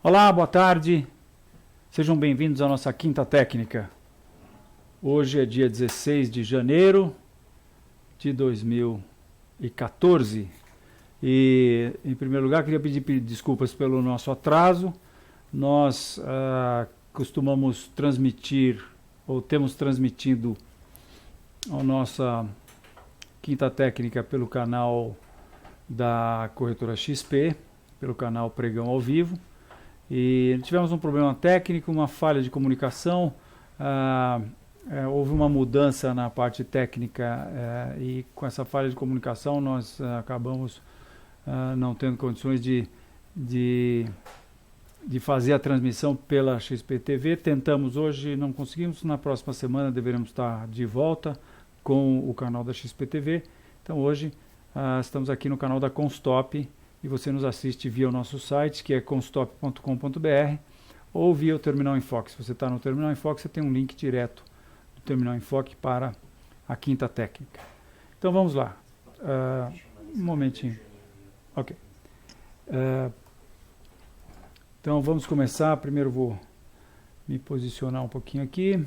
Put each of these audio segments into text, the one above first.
Olá, boa tarde. Sejam bem-vindos à nossa Quinta Técnica. Hoje é dia 16 de janeiro de 2014. E, em primeiro lugar, queria pedir desculpas pelo nosso atraso. Nós costumamos transmitir, ou temos transmitido a nossa Quinta Técnica pelo canal da Corretora XP, pelo canal Pregão ao Vivo. E tivemos um problema técnico, uma falha de comunicação, houve uma mudança na parte técnica e com essa falha de comunicação nós acabamos não tendo condições de fazer a transmissão pela XP TV. Tentamos hoje, não conseguimos, na próxima semana deveremos estar de volta com o canal da XP TV. Então hoje estamos aqui no canal da Constop, e você nos assiste via o nosso site, que é constop.com.br, ou via o Terminal Enfoque. Se você está no Terminal Enfoque, você tem um link direto do Terminal Enfoque para a Quinta Técnica. Então vamos lá. Um momentinho. Ok. Então vamos começar. Primeiro vou me posicionar um pouquinho aqui.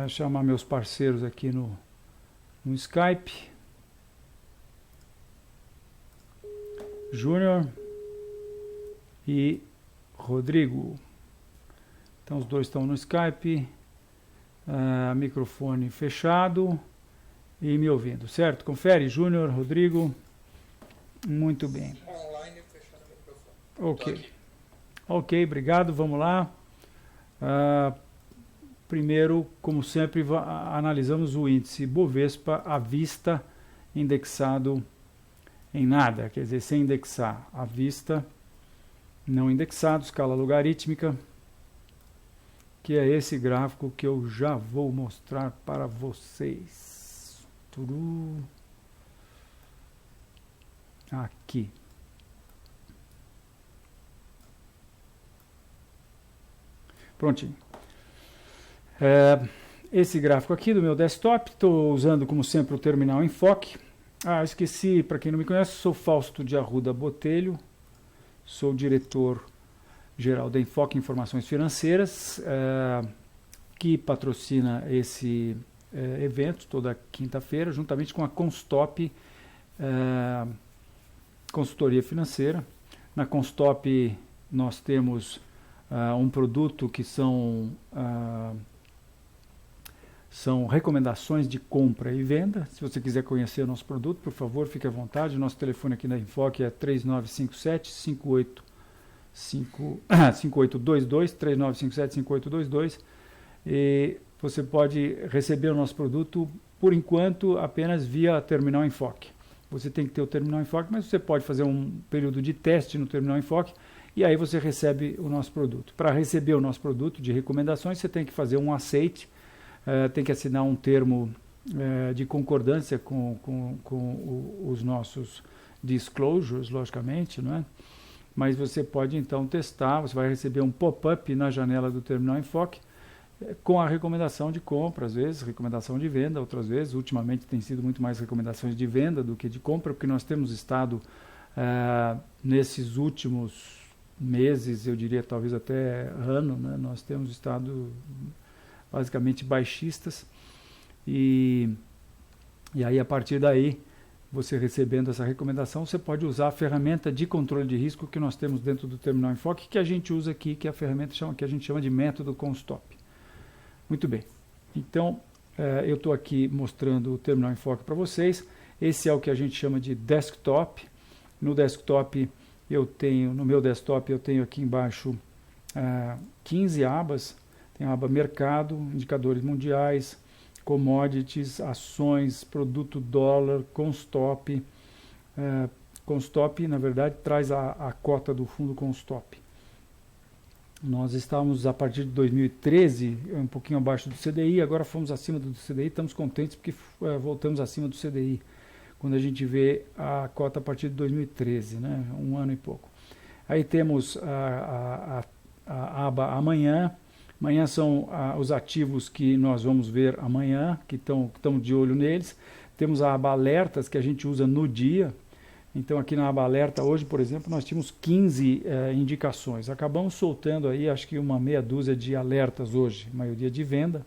Chamar meus parceiros aqui no Skype. Júnior e Rodrigo. Então os dois estão no Skype, microfone fechado e me ouvindo, certo? Confere, Júnior, Rodrigo. Muito bem. Online fechado o microfone. Ok. Ok, obrigado, vamos lá. Primeiro, como sempre, analisamos o índice Bovespa à vista, indexado em nada, quer dizer, sem indexar, à vista, não indexado, escala logarítmica, que é esse gráfico que eu já vou mostrar para vocês. Aqui. Prontinho. Esse gráfico aqui do meu desktop, estou usando como sempre o Terminal Enfoque. Esqueci, para quem não me conhece, sou Fausto de Arruda Botelho, sou diretor-geral da Enfoque Informações Financeiras, que patrocina esse evento toda quinta-feira, juntamente com a Constop Consultoria Financeira. Na Constop nós temos um produto que são recomendações de compra e venda. Se você quiser conhecer o nosso produto, por favor, fique à vontade. Nosso telefone aqui na Enfoque é 3957-5822, 3957-5822. E você pode receber o nosso produto, por enquanto, apenas via Terminal Enfoque. Você tem que ter o Terminal Enfoque, mas você pode fazer um período de teste no Terminal Enfoque e aí você recebe o nosso produto. Para receber o nosso produto de recomendações, você tem que fazer um aceite, tem que assinar um termo de concordância com os nossos disclosures, logicamente, não é? Mas você pode então testar, você vai receber um pop-up na janela do Terminal Enfoque com a recomendação de compra, às vezes recomendação de venda, outras vezes, ultimamente tem sido muito mais recomendações de venda do que de compra, porque nós temos estado nesses últimos meses, eu diria talvez até ano, né? Nós temos estado basicamente baixistas, e aí a partir daí, você recebendo essa recomendação, você pode usar a ferramenta de controle de risco que nós temos dentro do Terminal Enfoque, que a gente usa aqui, que é a ferramenta que a gente chama de método Constop. Muito bem, então eu estou aqui mostrando o Terminal Enfoque para vocês. Esse é o que a gente chama de desktop. No desktop no meu desktop eu tenho aqui embaixo 15 abas. Tem a aba Mercado, Indicadores Mundiais, Commodities, Ações, Produto Dólar, Constop. Constop, na verdade, traz a cota do fundo Constop. Nós estávamos, a partir de 2013, um pouquinho abaixo do CDI, agora fomos acima do CDI, estamos contentes porque voltamos acima do CDI, quando a gente vê a cota a partir de 2013, né? Um ano e pouco. Aí temos a aba Amanhã. Amanhã são os ativos que nós vamos ver amanhã, que estamos de olho neles. Temos a aba Alertas, que a gente usa no dia. Então aqui na aba alerta hoje, por exemplo, nós tínhamos 15 indicações. Acabamos soltando aí acho que uma meia dúzia de alertas hoje, maioria de venda,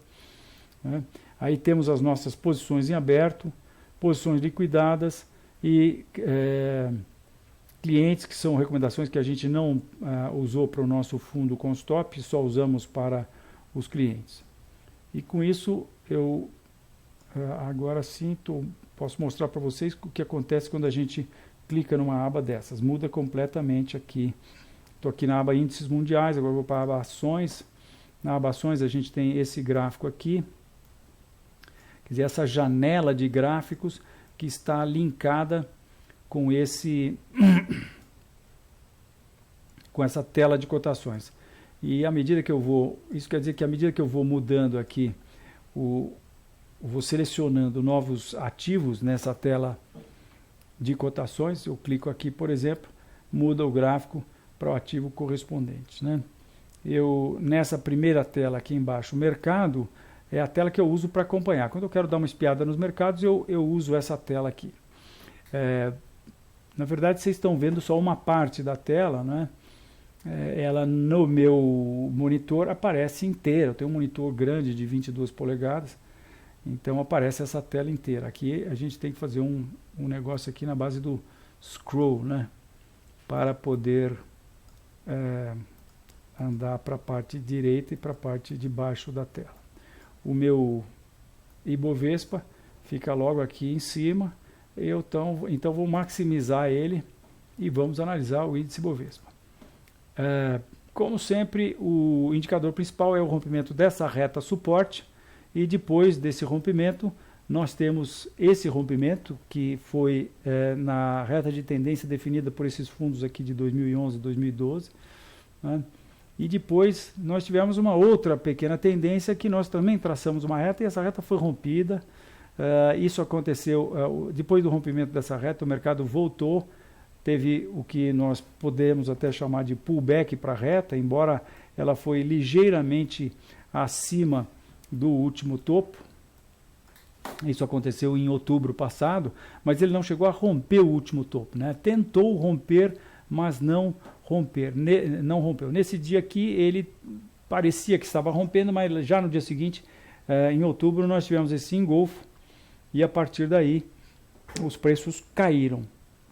né? Aí temos as nossas posições em aberto, posições liquidadas e clientes, que são recomendações que a gente não usou para o nosso fundo com stop, só usamos para os clientes. E com isso eu agora sim posso mostrar para vocês o que acontece quando a gente clica numa aba dessas. Muda completamente aqui. Estou aqui na aba índices mundiais, agora vou para a aba ações. Na aba ações a gente tem esse gráfico aqui. Quer dizer, essa janela de gráficos que está linkada com com essa tela de cotações. E à medida que eu vou, isso quer dizer que à medida que eu vou mudando aqui, vou selecionando novos ativos nessa tela de cotações, eu clico aqui, por exemplo, muda o gráfico para o ativo correspondente, né? Nessa primeira tela aqui embaixo, o mercado, é a tela que eu uso para acompanhar. Quando eu quero dar uma espiada nos mercados, eu uso essa tela aqui. Na verdade, vocês estão vendo só uma parte da tela, né? Ela no meu monitor aparece inteira. Eu tenho um monitor grande de 22 polegadas, então aparece essa tela inteira. Aqui a gente tem que fazer um negócio aqui na base do scroll, né? Para poder andar para a parte direita e para a parte de baixo da tela. O meu Ibovespa fica logo aqui em cima. Então vou maximizar ele e vamos analisar o índice Ibovespa. Como sempre, o indicador principal é o rompimento dessa reta suporte, e depois desse rompimento nós temos esse rompimento que foi na reta de tendência definida por esses fundos aqui de 2011 e 2012, né? E depois nós tivemos uma outra pequena tendência que nós também traçamos uma reta e essa reta foi rompida. Isso aconteceu depois do rompimento dessa reta, o mercado voltou, teve o que nós podemos até chamar de pullback para a reta, embora ela foi ligeiramente acima do último topo. Isso aconteceu em outubro passado, mas ele não chegou a romper o último topo, né? Tentou romper, mas não rompeu. Nesse dia aqui ele parecia que estava rompendo, mas já no dia seguinte, em outubro, nós tivemos esse engolfo e a partir daí os preços caíram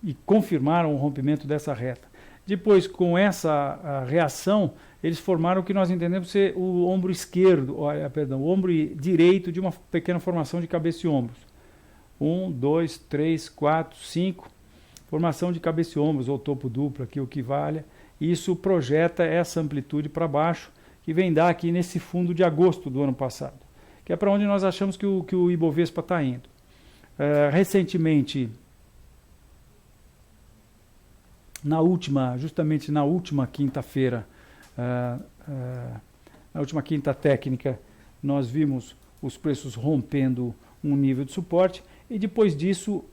e confirmaram o rompimento dessa reta. Depois, com essa reação, eles formaram o que nós entendemos ser o ombro esquerdo, o ombro direito de uma pequena formação de cabeça e ombros. 1, 2, 3, 4, 5. Formação de cabeça e ombros, ou topo duplo, aqui o que vale. Isso projeta essa amplitude para baixo, que vem dar aqui nesse fundo de agosto do ano passado, que é para onde nós achamos que o Ibovespa está indo. Recentemente, justamente na última quinta-feira, na última quinta técnica, nós vimos os preços rompendo um nível de suporte, e depois disso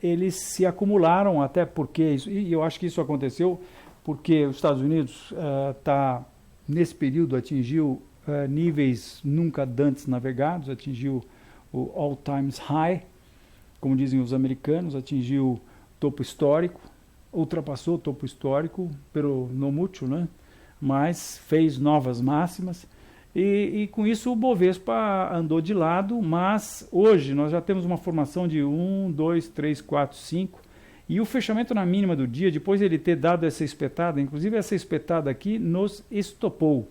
eles se acumularam, até porque, e eu acho que isso aconteceu porque os Estados Unidos nesse período atingiu níveis nunca antes navegados, atingiu o all-time high, como dizem os americanos, atingiu topo histórico, ultrapassou o topo histórico pelo no mútuo, né? Mas fez novas máximas, e com isso o Bovespa andou de lado, mas hoje nós já temos uma formação de 1, 2, 3, 4, 5, e o fechamento na mínima do dia, depois de ele ter dado essa espetada, inclusive essa espetada aqui nos estopou.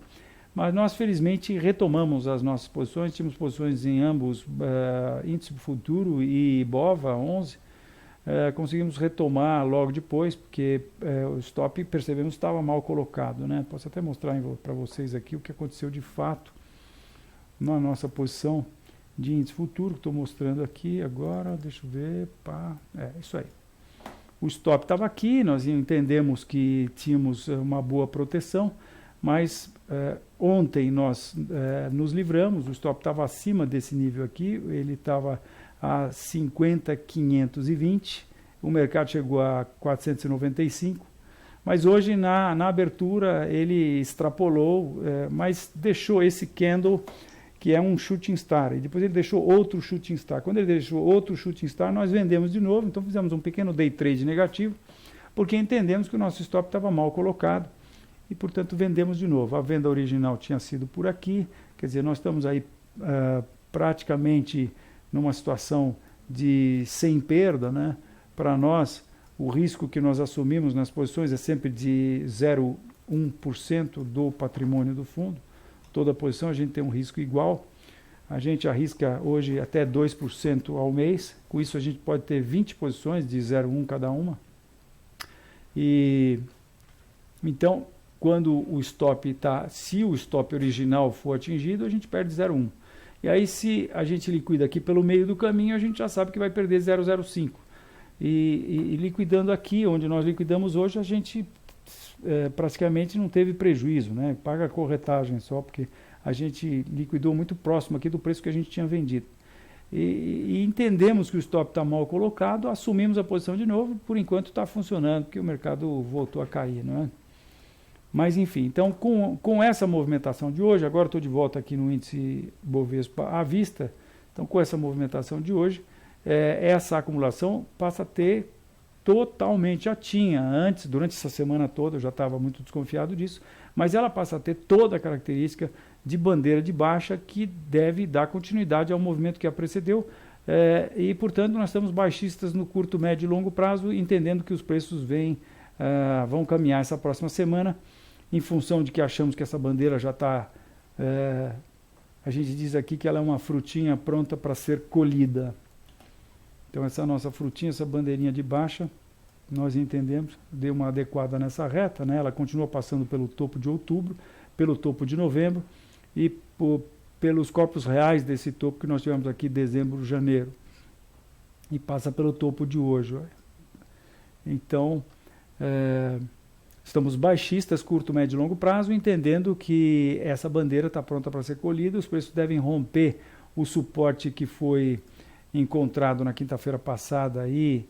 Mas nós felizmente retomamos as nossas posições, tínhamos posições em ambos, índice futuro e Bova 11, conseguimos retomar logo depois, porque o stop percebemos estava mal colocado, né? Posso até mostrar para vocês aqui o que aconteceu de fato na nossa posição de índice futuro, que estou mostrando aqui agora, deixa eu ver, isso aí. O stop estava aqui, nós entendemos que tínhamos uma boa proteção, mas ontem nós nos livramos, o stop estava acima desse nível aqui, ele estava a 50.520, o mercado chegou a 495, mas hoje na abertura ele extrapolou, mas deixou esse candle que é um shooting star, e depois ele deixou outro shooting star. Quando ele deixou outro shooting star, nós vendemos de novo, então fizemos um pequeno day trade negativo, porque entendemos que o nosso stop estava mal colocado, e portanto vendemos de novo. A venda original tinha sido por aqui, quer dizer, nós estamos aí praticamente numa situação de sem perda, né? Para nós, o risco que nós assumimos nas posições é sempre de 0,1% do patrimônio do fundo. Toda posição a gente tem um risco igual. A gente arrisca hoje até 2% ao mês. Com isso a gente pode ter 20 posições de 0,1 cada uma. E então, quando o stop está, se o stop original for atingido, a gente perde 0,1. E aí, se a gente liquida aqui pelo meio do caminho, a gente já sabe que vai perder 0,05. E liquidando aqui, onde nós liquidamos hoje, a gente praticamente não teve prejuízo, né? Paga a corretagem só, porque a gente liquidou muito próximo aqui do preço que a gente tinha vendido. E entendemos que o stop está mal colocado, assumimos a posição de novo, por enquanto está funcionando, porque o mercado voltou a cair, não é? Mas enfim, então com essa movimentação de hoje, agora estou de volta aqui no índice Bovespa à vista, então com essa movimentação de hoje, essa acumulação passa a ter totalmente, já tinha antes, durante essa semana toda, eu já estava muito desconfiado disso, mas ela passa a ter toda a característica de bandeira de baixa que deve dar continuidade ao movimento que a precedeu, e portanto nós estamos baixistas no curto, médio e longo prazo, entendendo que os preços vão caminhar essa próxima semana, em função de que achamos que essa bandeira já está, a gente diz aqui que ela é uma frutinha pronta para ser colhida. Então essa nossa frutinha, essa bandeirinha de baixa, nós entendemos, deu uma adequada nessa reta, né? Ela continua passando pelo topo de outubro, pelo topo de novembro e pelos corpos reais desse topo que nós tivemos aqui dezembro, janeiro. E passa pelo topo de hoje. Então, estamos baixistas, curto, médio e longo prazo, entendendo que essa bandeira está pronta para ser colhida, os preços devem romper o suporte que foi encontrado na quinta-feira passada aí,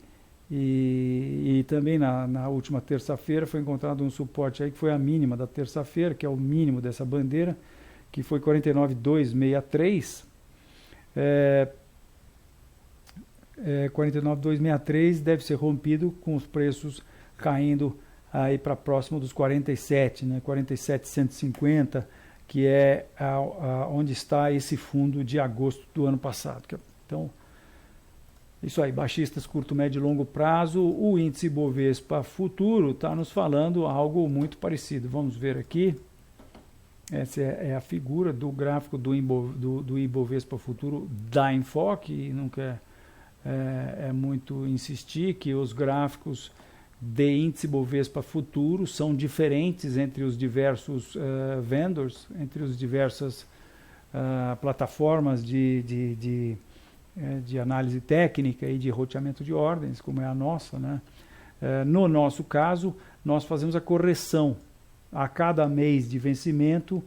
e também na última terça-feira foi encontrado um suporte aí que foi a mínima da terça-feira, que é o mínimo dessa bandeira, que foi 49,263. 49,263 deve ser rompido com os preços caindo aí para próximo dos 47, né? 47,150, que é onde está esse fundo de agosto do ano passado. Então, isso aí, baixistas, curto, médio e longo prazo. O índice Bovespa futuro está nos falando algo muito parecido. Vamos ver aqui. Essa é a figura do gráfico do Ibovespa futuro da Enfoque. E nunca é muito insistir que os gráficos de índice Bovespa futuro são diferentes entre os diversos vendors, entre as diversas plataformas de análise técnica e de roteamento de ordens, como é a nossa, né? No nosso caso, nós fazemos a correção. A cada mês de vencimento,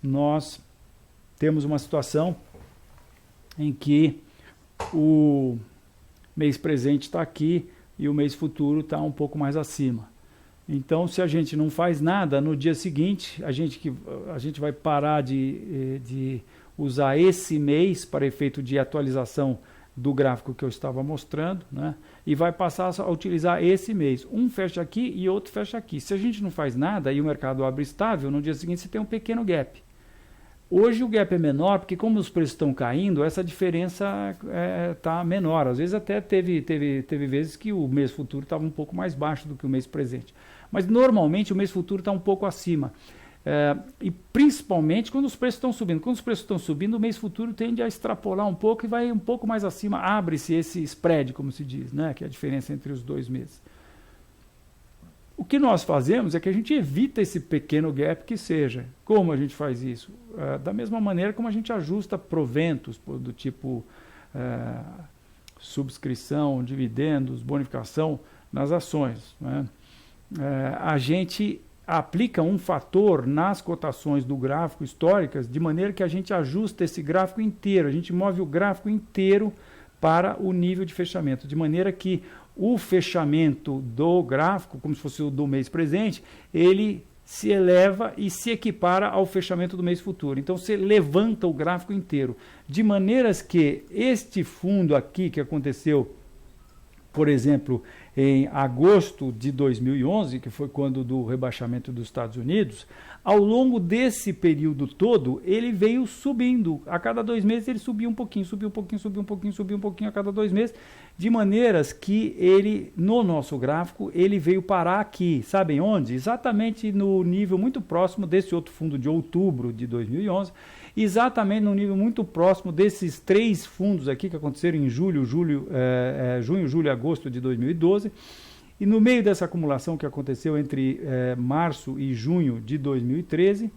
nós temos uma situação em que o mês presente está aqui e o mês futuro está um pouco mais acima. Então, se a gente não faz nada, no dia seguinte, a gente vai parar de usar esse mês para efeito de atualização do gráfico que eu estava mostrando, né? E vai passar a utilizar esse mês. Um fecha aqui e outro fecha aqui. Se a gente não faz nada e o mercado abre estável, no dia seguinte você tem um pequeno gap. Hoje o gap é menor, porque como os preços estão caindo, essa diferença está menor. Às vezes até teve vezes que o mês futuro estava um pouco mais baixo do que o mês presente. Mas normalmente o mês futuro está um pouco acima. E principalmente quando os preços estão subindo. Quando os preços estão subindo, o mês futuro tende a extrapolar um pouco e vai um pouco mais acima. Abre-se esse spread, como se diz, né? Que é a diferença entre os dois meses. O que nós fazemos é que a gente evita esse pequeno gap que seja. Como a gente faz isso? Da mesma maneira como a gente ajusta proventos do tipo subscrição, dividendos, bonificação nas ações, né? A gente aplica um fator nas cotações do gráfico históricas, de maneira que a gente ajusta esse gráfico inteiro, a gente move o gráfico inteiro para o nível de fechamento, de maneira que o fechamento do gráfico, como se fosse o do mês presente, ele se eleva e se equipara ao fechamento do mês futuro. Então você levanta o gráfico inteiro, de maneiras que este fundo aqui que aconteceu, por exemplo, em agosto de 2011, que foi quando do rebaixamento dos Estados Unidos, ao longo desse período todo, ele veio subindo. A cada 2 meses ele subia um pouquinho, subia um pouquinho, subia um pouquinho, subia um pouquinho a cada 2 meses, de maneiras que ele, no nosso gráfico, ele veio parar aqui. Sabem onde? Exatamente no nível muito próximo desse outro fundo de outubro de 2011, exatamente no nível muito próximo desses 3 fundos aqui que aconteceram em junho, julho e agosto de 2012. E no meio dessa acumulação que aconteceu entre março e junho de 2013,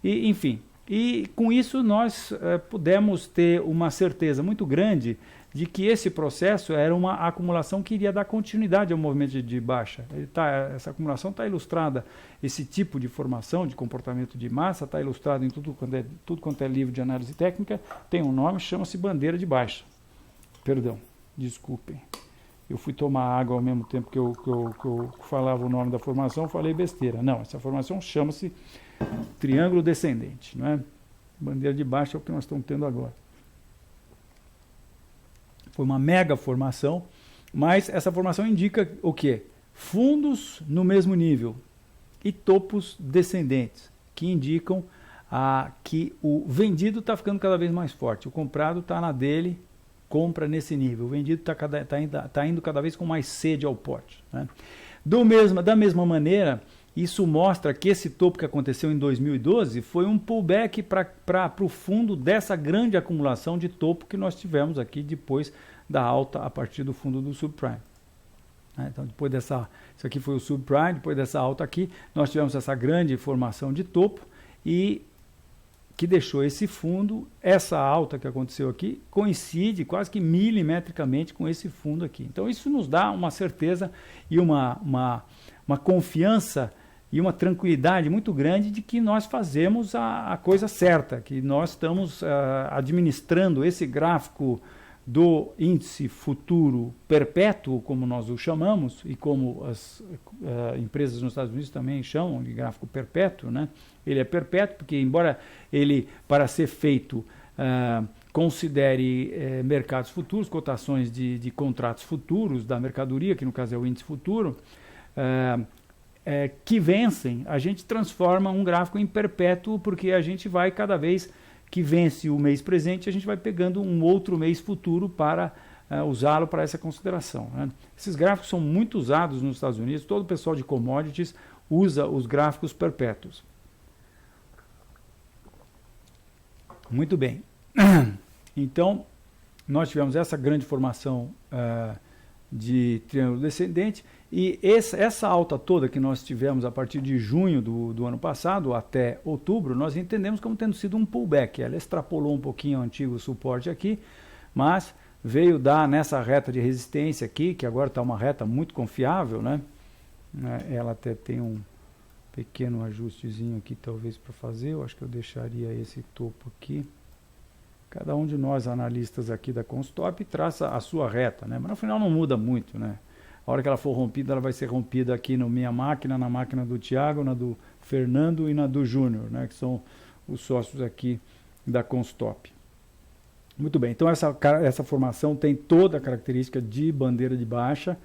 e, enfim, e com isso nós pudemos ter uma certeza muito grande de que esse processo era uma acumulação que iria dar continuidade ao movimento de baixa. Essa acumulação está ilustrada, esse tipo de formação, de comportamento de massa, está ilustrado em tudo quanto é livro de análise técnica, tem um nome, chama-se bandeira de baixa. Perdão, desculpem. Eu fui tomar água ao mesmo tempo que eu falava o nome da formação, falei besteira. Não, essa formação chama-se triângulo descendente, não é? Bandeira de baixa é o que nós estamos tendo agora. Foi uma mega formação, mas essa formação indica o quê? Fundos no mesmo nível e topos descendentes, que indicam que o vendido está ficando cada vez mais forte, o comprado está na dele, compra nesse nível, o vendido está indo cada vez com mais sede ao pote, né? Da mesma maneira, isso mostra que esse topo que aconteceu em 2012 foi um pullback para o fundo dessa grande acumulação de topo que nós tivemos aqui depois da alta a partir do fundo do subprime. Então, depois isso aqui foi o subprime, depois dessa alta aqui, nós tivemos essa grande formação de topo e que deixou esse fundo, essa alta que aconteceu aqui, coincide quase que milimetricamente com esse fundo aqui. Então, isso nos dá uma certeza e uma confiança e uma tranquilidade muito grande de que nós fazemos a coisa certa, que nós estamos administrando esse gráfico do índice futuro perpétuo, como nós o chamamos, e como as empresas nos Estados Unidos também chamam de gráfico perpétuo, né? Ele é perpétuo porque, embora ele, para ser feito, considere mercados futuros, cotações de contratos futuros da mercadoria, que no caso é o índice futuro, que vencem, a gente transforma um gráfico em perpétuo, porque a gente vai cada vez que vence o mês presente, a gente vai pegando um outro mês futuro para usá-lo para essa consideração, né? Esses gráficos são muito usados nos Estados Unidos, todo o pessoal de commodities usa os gráficos perpétuos. Muito bem. Então, nós tivemos essa grande formação de triângulo descendente, e essa alta toda que nós tivemos a partir de junho do ano passado até outubro, nós entendemos como tendo sido um pullback. Ela extrapolou um pouquinho o antigo suporte aqui, mas veio dar nessa reta de resistência aqui, que agora está uma reta muito confiável, né? Ela até tem um pequeno ajustezinho aqui talvez para fazer, eu acho que eu deixaria esse topo aqui. Cada um de nós analistas aqui da Constop traça a sua reta, né? Mas no final não muda muito, né? A hora que ela for rompida, ela vai ser rompida aqui na minha máquina, na máquina do Thiago, na do Fernando e na do Júnior, né? Que são os sócios aqui da Constop. Muito bem, então essa formação tem toda a característica de bandeira de baixa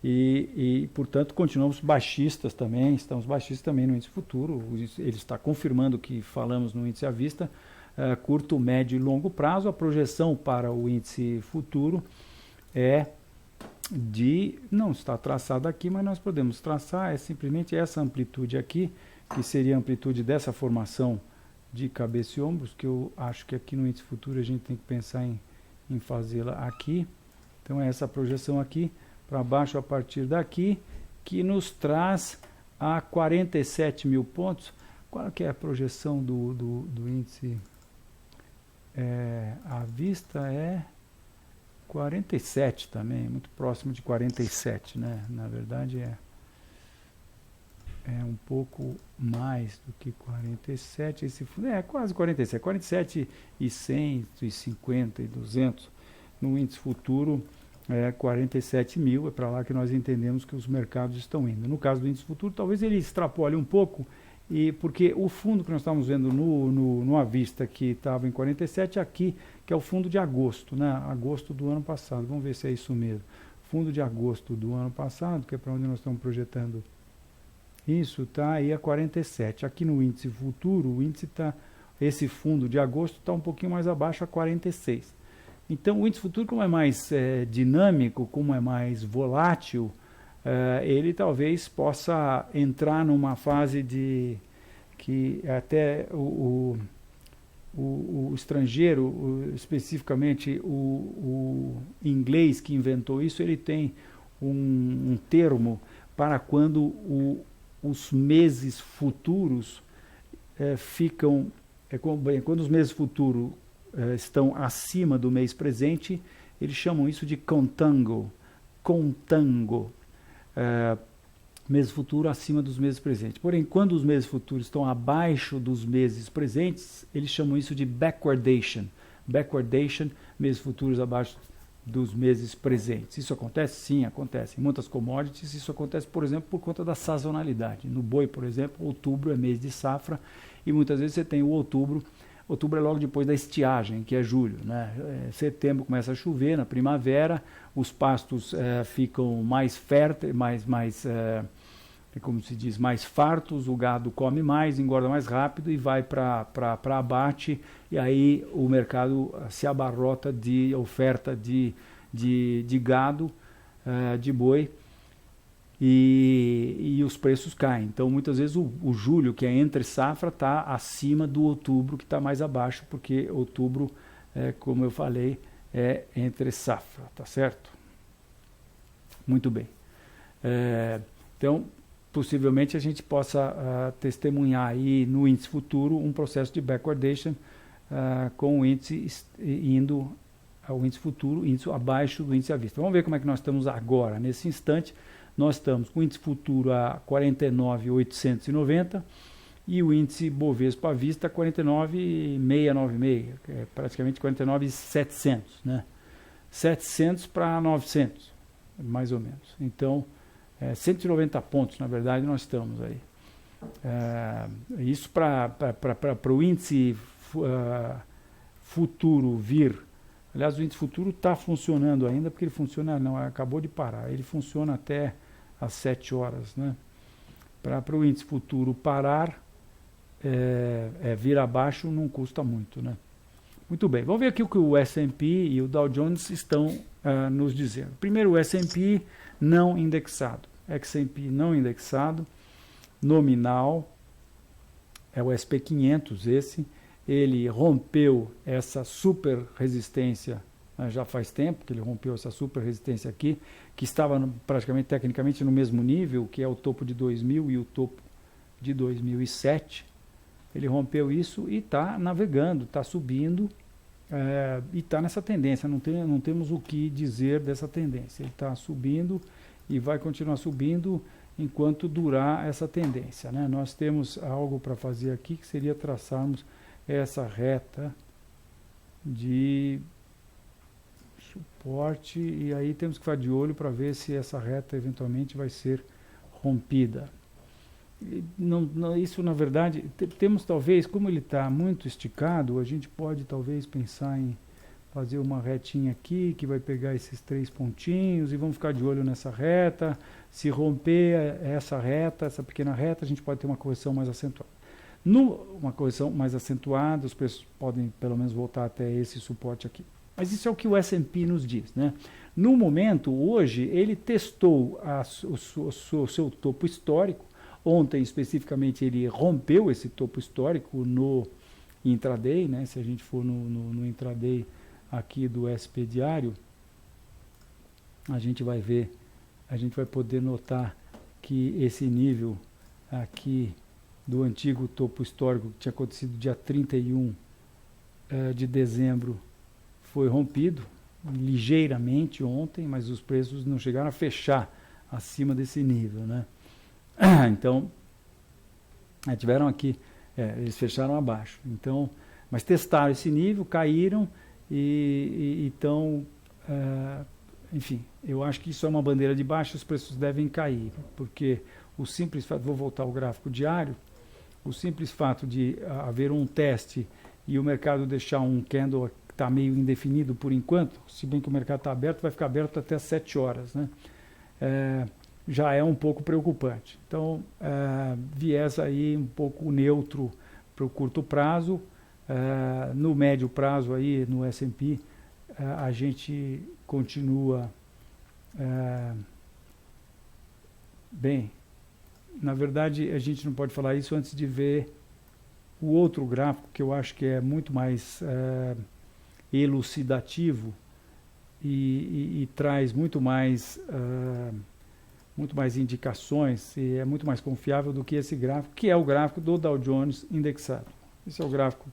e portanto, continuamos baixistas também, estamos baixistas também no índice futuro. Ele está confirmando o que falamos no índice à vista, curto, médio e longo prazo. A projeção para o índice futuro não está traçada aqui, mas nós podemos traçar, simplesmente essa amplitude aqui, que seria a amplitude dessa formação de cabeça e ombros, que eu acho que aqui no índice futuro a gente tem que pensar em fazê-la aqui. Então é essa projeção aqui, para baixo a partir daqui, que nos traz a 47 mil pontos. Qual que é a projeção do índice à vista? É 47 também, muito próximo de 47, né? Na verdade é um pouco mais do que 47, quase 47, 47 e 100, e 50 e 200, no índice futuro 47 mil, é para lá que nós entendemos que os mercados estão indo. No caso do índice futuro, talvez ele extrapole um pouco E porque o fundo que nós estamos vendo no à vista, que estava em 47, aqui, que é o fundo de agosto, né? Agosto do ano passado. Vamos ver se é isso mesmo. Fundo de agosto do ano passado, que é para onde nós estamos projetando isso, está aí a 47. Aqui no índice futuro, o índice está, esse fundo de agosto está um pouquinho mais abaixo, a 46. Então, o índice futuro, como é mais dinâmico, como é mais volátil, ele talvez possa entrar numa fase de que até o estrangeiro, especificamente o inglês que inventou isso, ele tem um termo para quando os meses futuros ficam, quando os meses futuros estão acima do mês presente, eles chamam isso de contango, mês futuro acima dos meses presentes. Porém, quando os meses futuros estão abaixo dos meses presentes, eles chamam isso de backwardation. Backwardation, meses futuros abaixo dos meses presentes. Isso acontece? Sim, acontece. Em muitas commodities, isso acontece, por exemplo, por conta da sazonalidade. No boi, por exemplo, outubro é mês de safra e muitas vezes você tem o outubro é logo depois da estiagem, que é julho, né? Setembro começa a chover, na primavera, os pastos ficam mais férteis, como se diz, mais fartos, o gado come mais, engorda mais rápido e vai para abate, e aí o mercado se abarrota de oferta de gado, de boi, e os preços caem. Então, muitas vezes, o julho, que é entre safra, está acima do outubro, que está mais abaixo, porque outubro, como eu falei, é entre safra, tá certo? Muito bem. Então, possivelmente a gente possa testemunhar aí no índice futuro um processo de backwardation com o índice indo ao índice futuro, índice abaixo do índice à vista. Vamos ver como é que nós estamos agora. Nesse instante, nós estamos com o índice futuro a 49.890 e o índice Bovespa à vista a 49.696, que é praticamente 49.700, né? 700 para 900, mais ou menos. Então, 190 pontos, na verdade, nós estamos aí. Isso para o índice futuro vir. Aliás, o índice futuro está funcionando ainda, porque ele funciona, não, acabou de parar. Ele funciona até às 7 horas, né? Para o índice futuro parar, vir abaixo não custa muito, né? Muito bem, vamos ver aqui o que o S&P e o Dow Jones estão nos dizendo. Primeiro, o S&P não indexado. S&P não indexado, nominal, é o SP500 esse. Ele rompeu essa super resistência, já faz tempo que ele rompeu essa super resistência aqui, que estava praticamente tecnicamente no mesmo nível, que é o topo de 2000 e o topo de 2007. Ele rompeu isso e está navegando, está subindo e está nessa tendência. Não temos o que dizer dessa tendência. Ele está subindo e vai continuar subindo enquanto durar essa tendência, né? Nós temos algo para fazer aqui, que seria traçarmos essa reta de suporte, e aí temos que ficar de olho para ver se essa reta eventualmente vai ser rompida. Isso, na verdade, temos talvez, como ele está muito esticado, a gente pode talvez pensar em fazer uma retinha aqui, que vai pegar esses 3 pontinhos, e vamos ficar de olho nessa reta. Se romper essa reta, essa pequena reta, a gente pode ter uma correção mais acentuada. Uma correção mais acentuada, os preços podem pelo menos voltar até esse suporte aqui. Mas isso é o que o S&P nos diz, né? No momento, hoje, ele testou o seu topo histórico. Ontem, especificamente, ele rompeu esse topo histórico no intraday, né? Se a gente for no intraday aqui do SP diário, a gente vai ver, a gente vai poder notar que esse nível aqui do antigo topo histórico, que tinha acontecido dia 31 de dezembro, foi rompido ligeiramente ontem, mas os preços não chegaram a fechar acima desse nível, né? Então, tiveram aqui, eles fecharam abaixo. Então, mas testaram esse nível, caíram e então, enfim, eu acho que isso é uma bandeira de baixa, os preços devem cair, porque o simples fato, vou voltar ao gráfico diário, o simples fato de haver um teste e o mercado deixar um candle que está meio indefinido por enquanto, se bem que o mercado está aberto, vai ficar aberto até 7 horas, né? Já é um pouco preocupante. Então, viés aí um pouco neutro para o curto prazo. No médio prazo, aí, no S&P, a gente continua bem. Na verdade, a gente não pode falar isso antes de ver o outro gráfico, que eu acho que é muito mais elucidativo e traz muito mais indicações e é muito mais confiável do que esse gráfico, que é o gráfico do Dow Jones indexado. Esse é o gráfico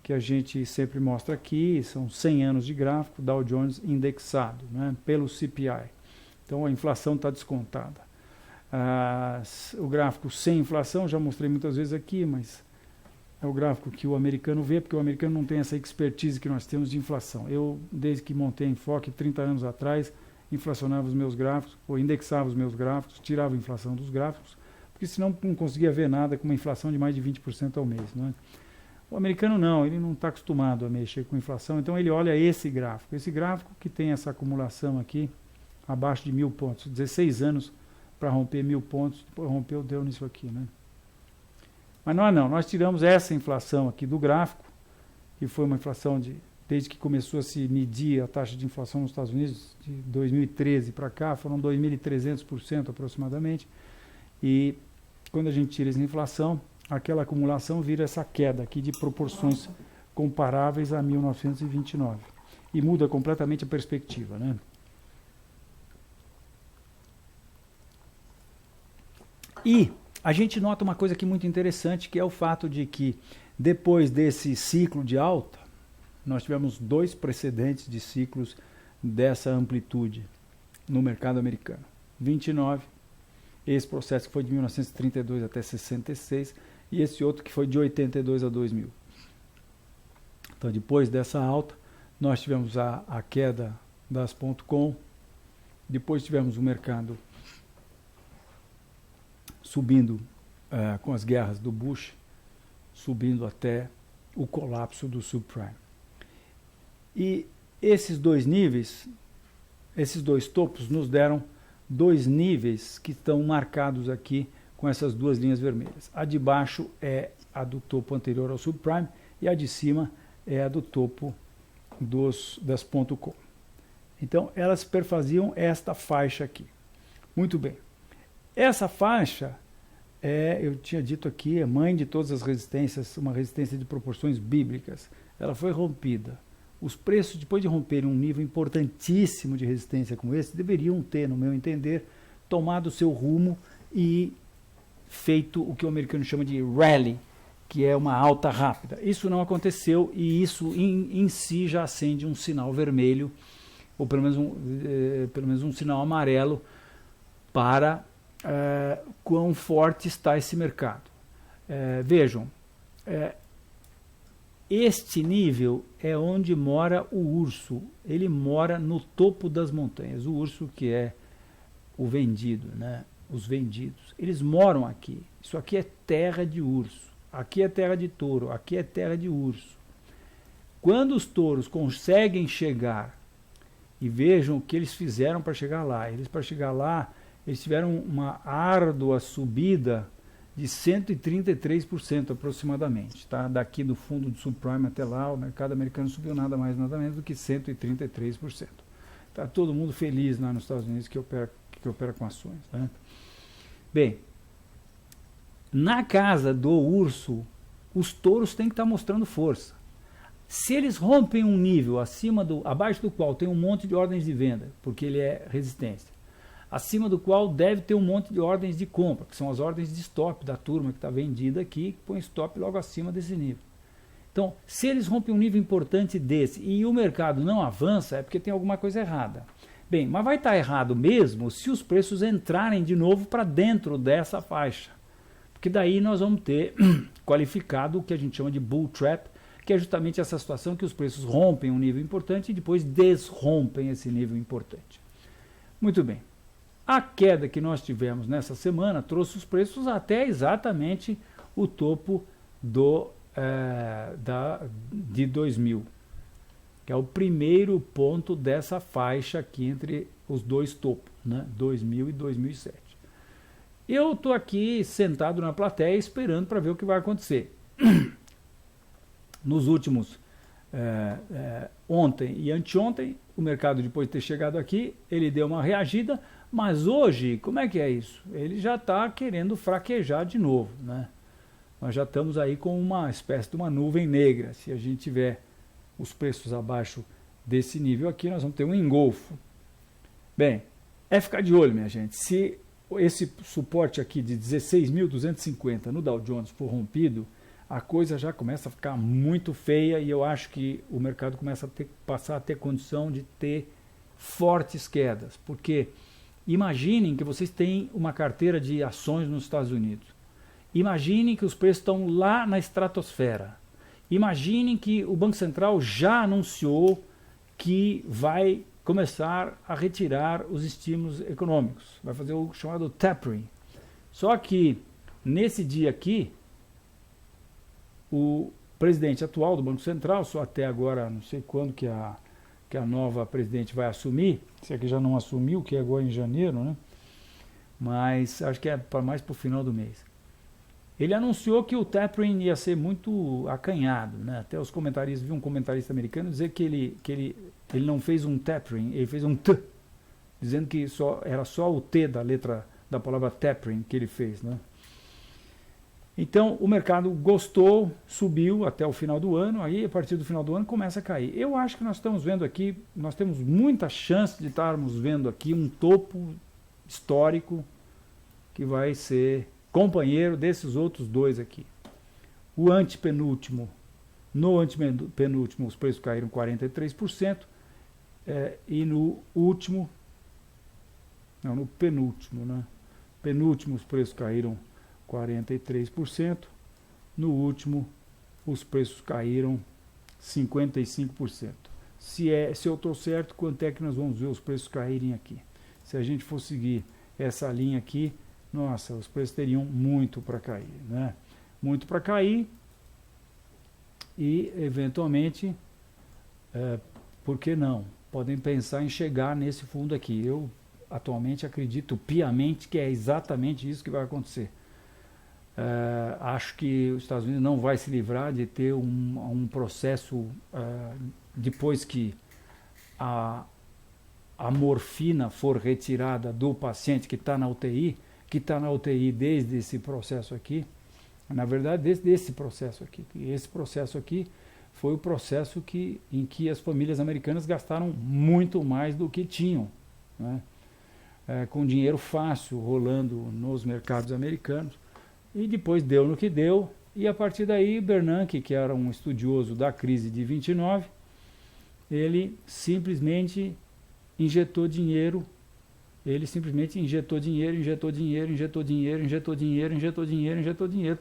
que a gente sempre mostra aqui, são 100 anos de gráfico, Dow Jones indexado, né, pelo CPI. Então a inflação está descontada. O gráfico sem inflação, já mostrei muitas vezes aqui, mas é o gráfico que o americano vê, porque o americano não tem essa expertise que nós temos de inflação. Eu, desde que montei Enfoque 30 anos atrás, inflacionava os meus gráficos, ou indexava os meus gráficos, tirava a inflação dos gráficos, porque senão não conseguia ver nada com uma inflação de mais de 20% ao mês. Não é? O americano não, ele não está acostumado a mexer com inflação, então ele olha esse gráfico que tem essa acumulação aqui, abaixo de 1.000 pontos, 16 anos para romper 1.000 pontos, depois rompeu, deu nisso aqui, né? Mas não, nós tiramos essa inflação aqui do gráfico, que foi uma inflação desde que começou a se medir a taxa de inflação nos Estados Unidos, de 2013 para cá, foram 2.300% aproximadamente, e quando a gente tira essa inflação, aquela acumulação vira essa queda aqui de proporções comparáveis a 1929, e muda completamente a perspectiva, né? E a gente nota uma coisa aqui muito interessante, que é o fato de que depois desse ciclo de alta, nós tivemos 2 precedentes de ciclos dessa amplitude no mercado americano. 29, esse processo que foi de 1932 até 66, e esse outro que foi de 82 a 2000. Então, depois dessa alta, nós tivemos a queda das .com, depois tivemos o mercado subindo com as guerras do Bush, subindo até o colapso do subprime. E esses 2 níveis, esses 2 topos nos deram 2 níveis que estão marcados aqui com essas 2 linhas vermelhas. A de baixo é a do topo anterior ao subprime e a de cima é a do topo das .com. Então, elas perfaziam esta faixa aqui. Muito bem. Essa faixa eu tinha dito aqui, é mãe de todas as resistências, uma resistência de proporções bíblicas. Ela foi rompida. Os preços, depois de romperem um nível importantíssimo de resistência como esse, deveriam ter, no meu entender, tomado o seu rumo e feito o que o americano chama de rally, que é uma alta rápida. Isso não aconteceu e isso em si já acende um sinal vermelho, ou pelo menos um sinal amarelo para quão forte está esse mercado. Vejam, este nível é onde mora o urso. Ele mora no topo das montanhas. O urso, que é o vendido, né? Os vendidos. Eles moram aqui. Isso aqui é terra de urso. Aqui é terra de touro. Aqui é terra de urso. Quando os touros conseguem chegar, e vejam o que eles fizeram para chegar lá. Para chegar lá, eles tiveram uma árdua subida de 133% aproximadamente. Tá? Daqui do fundo do subprime até lá, o mercado americano subiu nada mais nada menos do que 133%. Está todo mundo feliz lá nos Estados Unidos que opera com ações. Né? Bem, na casa do urso, os touros têm que estar mostrando força. Se eles rompem um nível abaixo do qual tem um monte de ordens de venda, porque ele é resistência, acima do qual deve ter um monte de ordens de compra, que são as ordens de stop da turma que está vendida aqui, que põe stop logo acima desse nível. Então, se eles rompem um nível importante desse e o mercado não avança, é porque tem alguma coisa errada. Bem, mas vai estar errado mesmo se os preços entrarem de novo para dentro dessa faixa. Porque daí nós vamos ter qualificado o que a gente chama de bull trap, que é justamente essa situação que os preços rompem um nível importante e depois desrompem esse nível importante. Muito bem. A queda que nós tivemos nessa semana trouxe os preços até exatamente o topo de 2000, que é o primeiro ponto dessa faixa aqui entre os dois topos, né? 2000 e 2007. Eu estou aqui sentado na plateia esperando para ver o que vai acontecer. Nos últimos ontem e anteontem, o mercado, depois de ter chegado aqui, ele deu uma reagida, mas hoje, como é que é isso? Ele já está querendo fraquejar de novo, né? Nós já estamos aí com uma espécie de uma nuvem negra. Se a gente tiver os preços abaixo desse nível aqui, nós vamos ter um engolfo. Bem, é ficar de olho, minha gente. Se esse suporte aqui de 16.250 no Dow Jones for rompido, a coisa já começa a ficar muito feia e eu acho que o mercado começa a passar a ter condição de ter fortes quedas. Porque imaginem que vocês têm uma carteira de ações nos Estados Unidos. Imaginem que os preços estão lá na estratosfera. Imaginem que o Banco Central já anunciou que vai começar a retirar os estímulos econômicos. Vai fazer o chamado tapering. Só que nesse dia aqui, o presidente atual do Banco Central, só até agora, não sei quando que a nova presidente vai assumir, se é que já não assumiu, que é agora em janeiro, né? Mas acho que é mais para o final do mês. Ele anunciou que o tapering ia ser muito acanhado, né? Até os comentaristas, vi um comentarista americano dizer que ele não fez um tapering, ele fez um T, dizendo que era só o T da letra da palavra tapering que ele fez, né? Então o mercado gostou, subiu até o final do ano, aí a partir do final do ano começa a cair. Eu acho que nós estamos vendo aqui, nós temos muita chance de estarmos vendo aqui um topo histórico que vai ser companheiro desses outros dois aqui. O antepenúltimo, no antepenúltimo os preços caíram 43%, e no último, não, no penúltimo, né? Penúltimo os preços caíram 43%, no último os preços caíram 55%. Se eu estou certo, quanto é que nós vamos ver os preços caírem aqui? Se a gente for seguir essa linha aqui, nossa, os preços teriam muito para cair, né? Muito para cair e, eventualmente, por que não? Podem pensar em chegar nesse fundo aqui. Eu, atualmente, acredito piamente que é exatamente isso que vai acontecer. Acho que os Estados Unidos não vai se livrar de ter um processo, depois que a morfina for retirada do paciente que está na UTI, desde esse processo aqui, na verdade, desde esse processo aqui. Esse processo aqui foi o processo em que as famílias americanas gastaram muito mais do que tinham, né? Com dinheiro fácil rolando nos mercados americanos. E depois deu no que deu, e a partir daí Bernanke, que era um estudioso da crise de 29, ele simplesmente injetou dinheiro,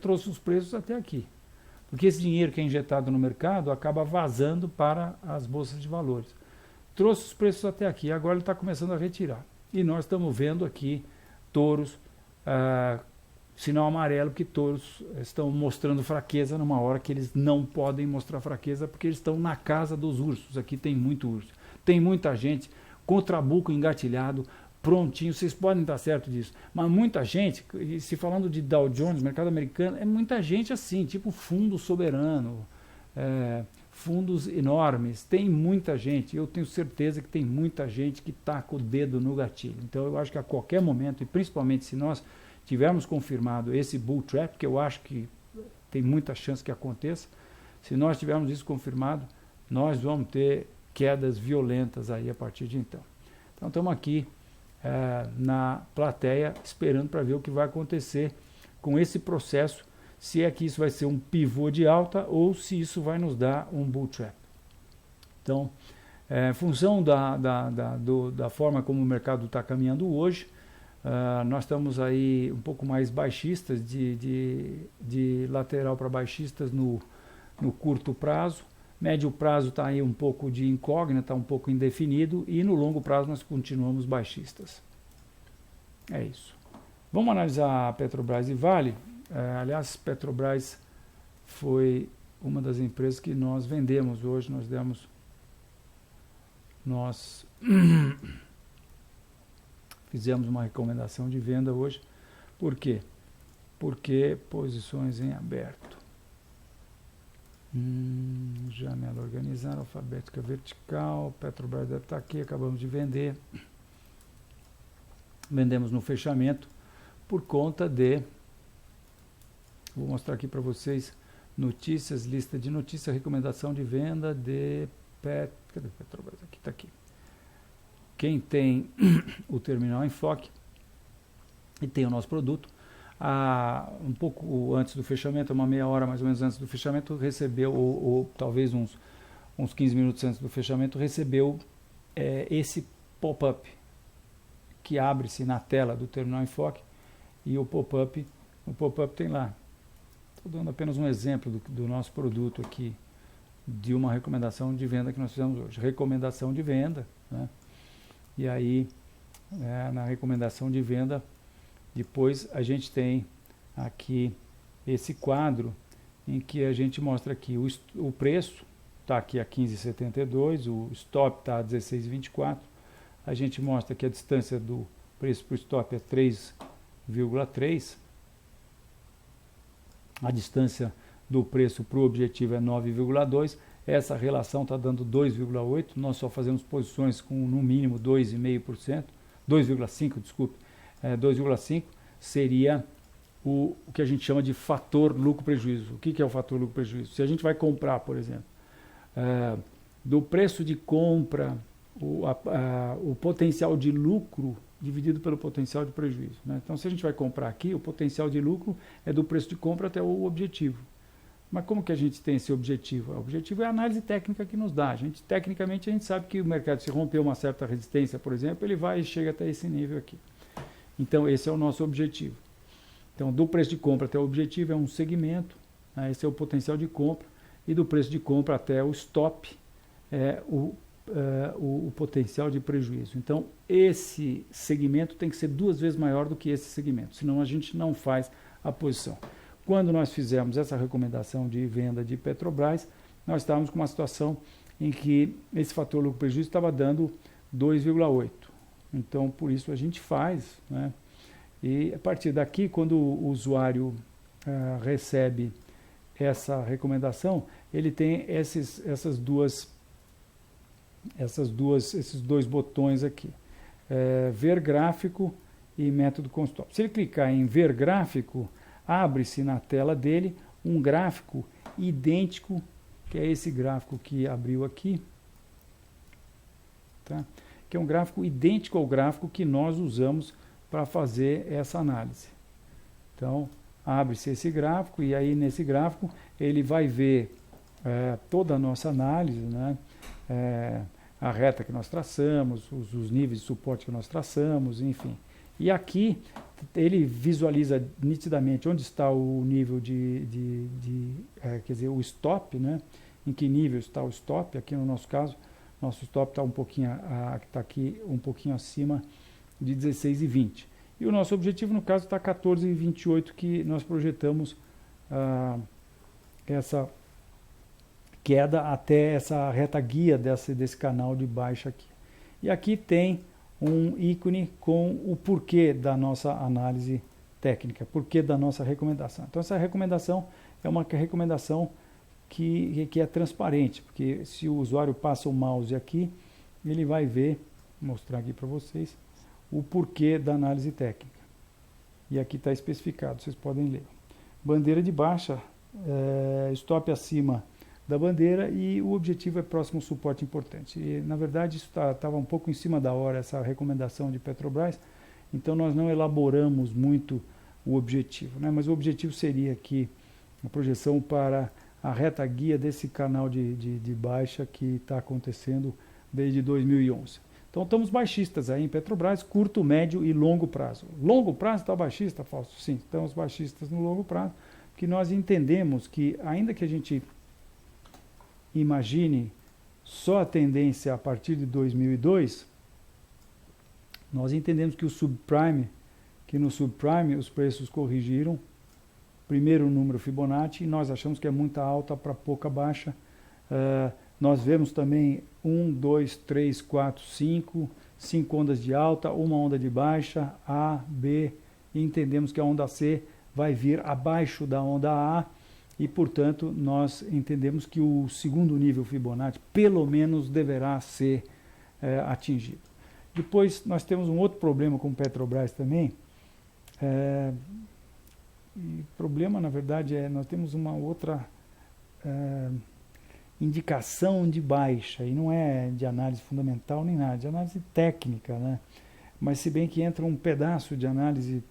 trouxe os preços até aqui. Porque esse dinheiro que é injetado no mercado acaba vazando para as bolsas de valores. Trouxe os preços até aqui, agora ele está começando a retirar. E nós estamos vendo aqui touros, sinal amarelo, que touros estão mostrando fraqueza numa hora que eles não podem mostrar fraqueza, porque eles estão na casa dos ursos. Aqui tem muito urso. Tem muita gente com o trabuco engatilhado, prontinho, vocês podem estar certo disso. Mas muita gente, e se falando de Dow Jones, mercado americano, é muita gente assim, tipo fundo soberano, fundos enormes. Tem muita gente, eu tenho certeza que tem muita gente que está com o dedo no gatilho. Então eu acho que a qualquer momento, e principalmente se nós tivermos confirmado esse bull trap, que eu acho que tem muita chance que aconteça, se nós tivermos isso confirmado, nós vamos ter quedas violentas aí a partir de então. Então estamos aqui na plateia esperando para ver o que vai acontecer com esse processo, se é que isso vai ser um pivô de alta ou se isso vai nos dar um bull trap. Então, em função da forma como o mercado está caminhando hoje, nós estamos aí um pouco mais baixistas, de lateral para baixistas no curto prazo. Médio prazo está aí um pouco de incógnita, está um pouco indefinido, e no longo prazo nós continuamos baixistas. É isso. Vamos analisar a Petrobras e Vale. aliás, Petrobras foi uma das empresas que nós vendemos hoje, nós fizemos uma recomendação de venda hoje. Por quê? Porque posições em aberto. Janela organizada, alfabética vertical, Petrobras deve estar aqui, acabamos de vender. Vendemos no fechamento por conta de, vou mostrar aqui para vocês, notícias, lista de notícias, recomendação de venda de cadê Petrobras? Aqui está aqui. Quem tem o terminal Enfoque e tem o nosso produto, um pouco antes do fechamento, uma meia hora mais ou menos antes do fechamento, recebeu, ou talvez uns 15 minutos antes do fechamento, recebeu esse pop-up que abre-se na tela do terminal Enfoque, e o pop-up tem lá. Estou dando apenas um exemplo do nosso produto aqui, de uma recomendação de venda que nós fizemos hoje. Recomendação de venda, né? E aí, na recomendação de venda, depois a gente tem aqui esse quadro em que a gente mostra aqui o preço, está aqui a 15,72, o stop está a 16,24, a gente mostra que a distância do preço para o stop é 3,3, a distância do preço para o objetivo é 9,2, essa relação está dando 2,8, nós só fazemos posições com no mínimo 2,5%, 2,5, desculpe, 2,5 seria o que a gente chama de fator lucro-prejuízo. O que é o fator lucro-prejuízo? Se a gente vai comprar, por exemplo, do preço de compra, o potencial de lucro dividido pelo potencial de prejuízo, né? Então, se a gente vai comprar aqui, o potencial de lucro é do preço de compra até o objetivo. Mas como que a gente tem esse objetivo? O objetivo é a análise técnica que nos dá. Tecnicamente, a gente sabe que o mercado, se romper uma certa resistência, por exemplo, ele vai e chega até esse nível aqui. Então, esse é o nosso objetivo. Então, do preço de compra até o objetivo é um segmento, né? Esse é o potencial de compra, e do preço de compra até o stop é o potencial de prejuízo. Então, esse segmento tem que ser 2 vezes maior do que esse segmento, senão a gente não faz a posição. Quando nós fizemos essa recomendação de venda de Petrobras, nós estávamos com uma situação em que esse fator lucro-prejuízo estava dando 2,8. Então, por isso a gente faz, né? E a partir daqui, quando o usuário recebe essa recomendação, ele tem esses dois botões aqui, ver gráfico e método com stop. Se ele clicar em ver gráfico, abre-se na tela dele um gráfico idêntico, que é esse gráfico que abriu aqui, tá? Que é um gráfico idêntico ao gráfico que nós usamos para fazer essa análise. Então, abre-se esse gráfico, e aí nesse gráfico ele vai ver toda a nossa análise, né? A reta que nós traçamos, os níveis de suporte que nós traçamos, enfim. E aqui ele visualiza nitidamente onde está o nível quer dizer, o stop, né? Em que nível está o stop. Aqui no nosso caso, nosso stop está tá aqui um pouquinho acima de 16,20. E o nosso objetivo, no caso, está 14,28, que nós projetamos essa queda até essa reta guia desse canal de baixa aqui. E aqui tem um ícone com o porquê da nossa análise técnica, porquê da nossa recomendação. Então, essa recomendação é uma recomendação que é transparente, porque se o usuário passa o mouse aqui, ele vai ver, vou mostrar aqui para vocês, o porquê da análise técnica. E aqui está especificado, vocês podem ler. Bandeira de baixa, stop acima da bandeira, e o objetivo é próximo suporte importante. E, na verdade, isso estava um pouco em cima da hora, essa recomendação de Petrobras, então nós não elaboramos muito o objetivo, né? Mas o objetivo seria aqui a projeção para a reta guia desse canal de baixa que está acontecendo desde 2011. Então estamos baixistas aí em Petrobras, curto, médio e longo prazo. Longo prazo está baixista, Fausto? Sim, estamos baixistas no longo prazo, porque nós entendemos que, ainda que a gente imagine só a tendência a partir de 2002, nós entendemos que no subprime os preços corrigiram primeiro número Fibonacci, e nós achamos que é muita alta para pouca baixa. Nós vemos também 1, 2, 3, 4, 5 ondas de alta, uma onda de baixa, A, B, e entendemos que a onda C vai vir abaixo da onda A, e, portanto, nós entendemos que o segundo nível Fibonacci, pelo menos, deverá ser atingido. Depois, nós temos um outro problema com o Petrobras também. E problema, na verdade, nós temos uma outra indicação de baixa, e não é de análise fundamental nem nada, de análise técnica, né? Mas se bem que entra um pedaço de análise,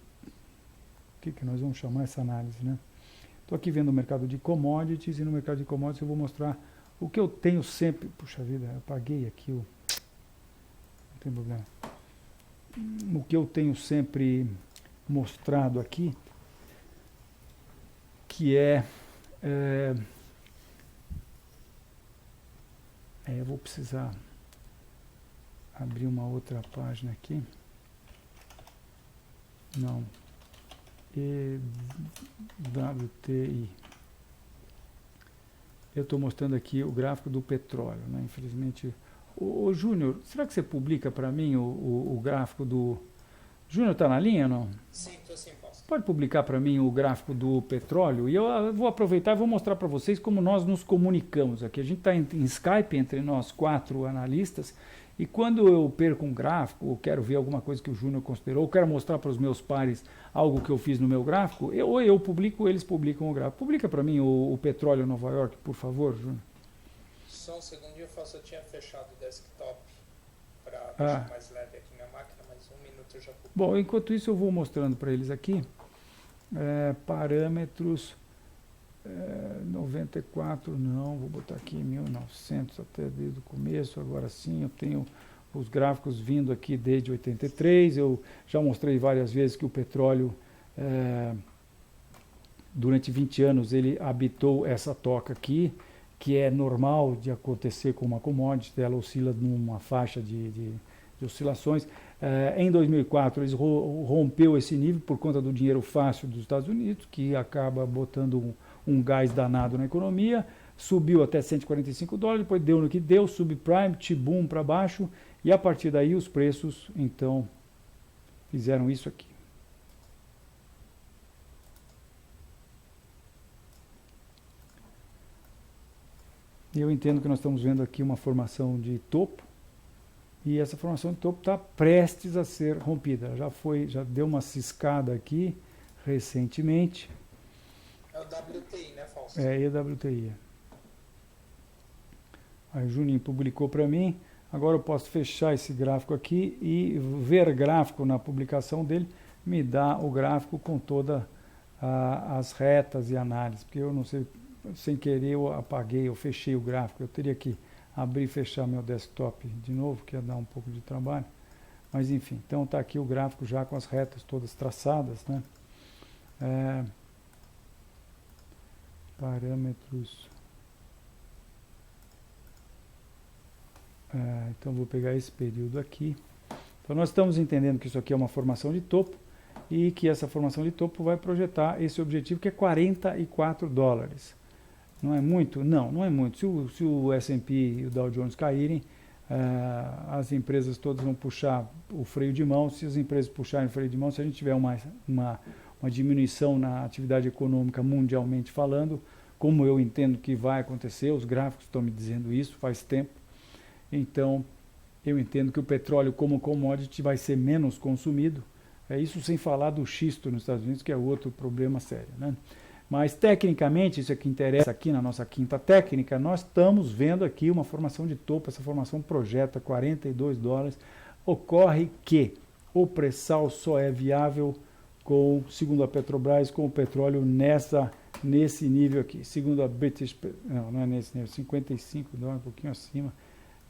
o que nós vamos chamar essa análise, né? Estou aqui vendo o mercado de commodities, e no mercado de commodities eu vou mostrar o que eu tenho sempre. Puxa vida, eu apaguei aqui não tem problema. O que eu tenho sempre mostrado aqui, que eu vou precisar abrir uma outra página aqui. Não. EWTI. Eu estou mostrando aqui o gráfico do petróleo, né? Infelizmente. Ô Júnior, será que você publica para mim o gráfico do... Júnior está na linha ou não? Sim, estou sim, Fausto. Pode publicar para mim o gráfico do petróleo? E eu vou aproveitar e vou mostrar para vocês como nós nos comunicamos aqui. A gente está em Skype entre nós 4 analistas, e quando eu perco um gráfico, ou quero ver alguma coisa que o Júnior considerou, ou quero mostrar para os meus pares algo que eu fiz no meu gráfico, ou eu publico, ou eles publicam o gráfico. Publica para mim o petróleo Nova York, por favor, Júnior. Só um segundinho, Fausto, eu tinha fechado o desktop para deixar mais leve aqui minha máquina, mas 1 minuto eu já publico. Bom, enquanto isso eu vou mostrando para eles aqui parâmetros 94, não, vou botar aqui 1900 até desde o começo. Agora sim, eu tenho os gráficos vindo aqui desde 83, eu já mostrei várias vezes que o petróleo durante 20 anos ele habitou essa toca aqui, que é normal de acontecer com uma commodity, ela oscila numa faixa de oscilações. Em 2004, eles rompeu esse nível por conta do dinheiro fácil dos Estados Unidos, que acaba botando um gás danado na economia, subiu até 145 dólares, depois deu no que deu, subprime, T-boom para baixo, e a partir daí os preços, então, fizeram isso aqui. Eu entendo que nós estamos vendo aqui uma formação de topo, e essa formação de topo está prestes a ser rompida. Já deu uma ciscada aqui recentemente. É o WTI, né, Fausto? É, EWTI. Aí o Juninho publicou para mim. Agora eu posso fechar esse gráfico aqui e ver gráfico na publicação dele me dá o gráfico com todas as retas e análises, porque eu não sei, sem querer eu apaguei, eu fechei o gráfico. Eu teria que abrir e fechar meu desktop de novo, que ia dar um pouco de trabalho. Mas enfim, então está aqui o gráfico já com as retas todas traçadas, né? Parâmetros. Então vou pegar esse período aqui. Então nós estamos entendendo que isso aqui é uma formação de topo e que essa formação de topo vai projetar esse objetivo que é 44 dólares. Não é muito? Não, não é muito. Se o S&P e o Dow Jones caírem, as empresas todas vão puxar o freio de mão. Se as empresas puxarem o freio de mão, se a gente tiver uma diminuição na atividade econômica mundialmente falando, como eu entendo que vai acontecer, os gráficos estão me dizendo isso faz tempo, então eu entendo que o petróleo como commodity vai ser menos consumido, isso sem falar do xisto nos Estados Unidos, que é outro problema sério, né? Mas tecnicamente, isso é que interessa aqui na nossa quinta técnica, nós estamos vendo aqui uma formação de topo, essa formação projeta 42 dólares, ocorre que o pré-sal só é viável segundo a Petrobras, com o petróleo nesse nível aqui. Segundo a British, não é nesse nível, 55 dólares, um pouquinho acima,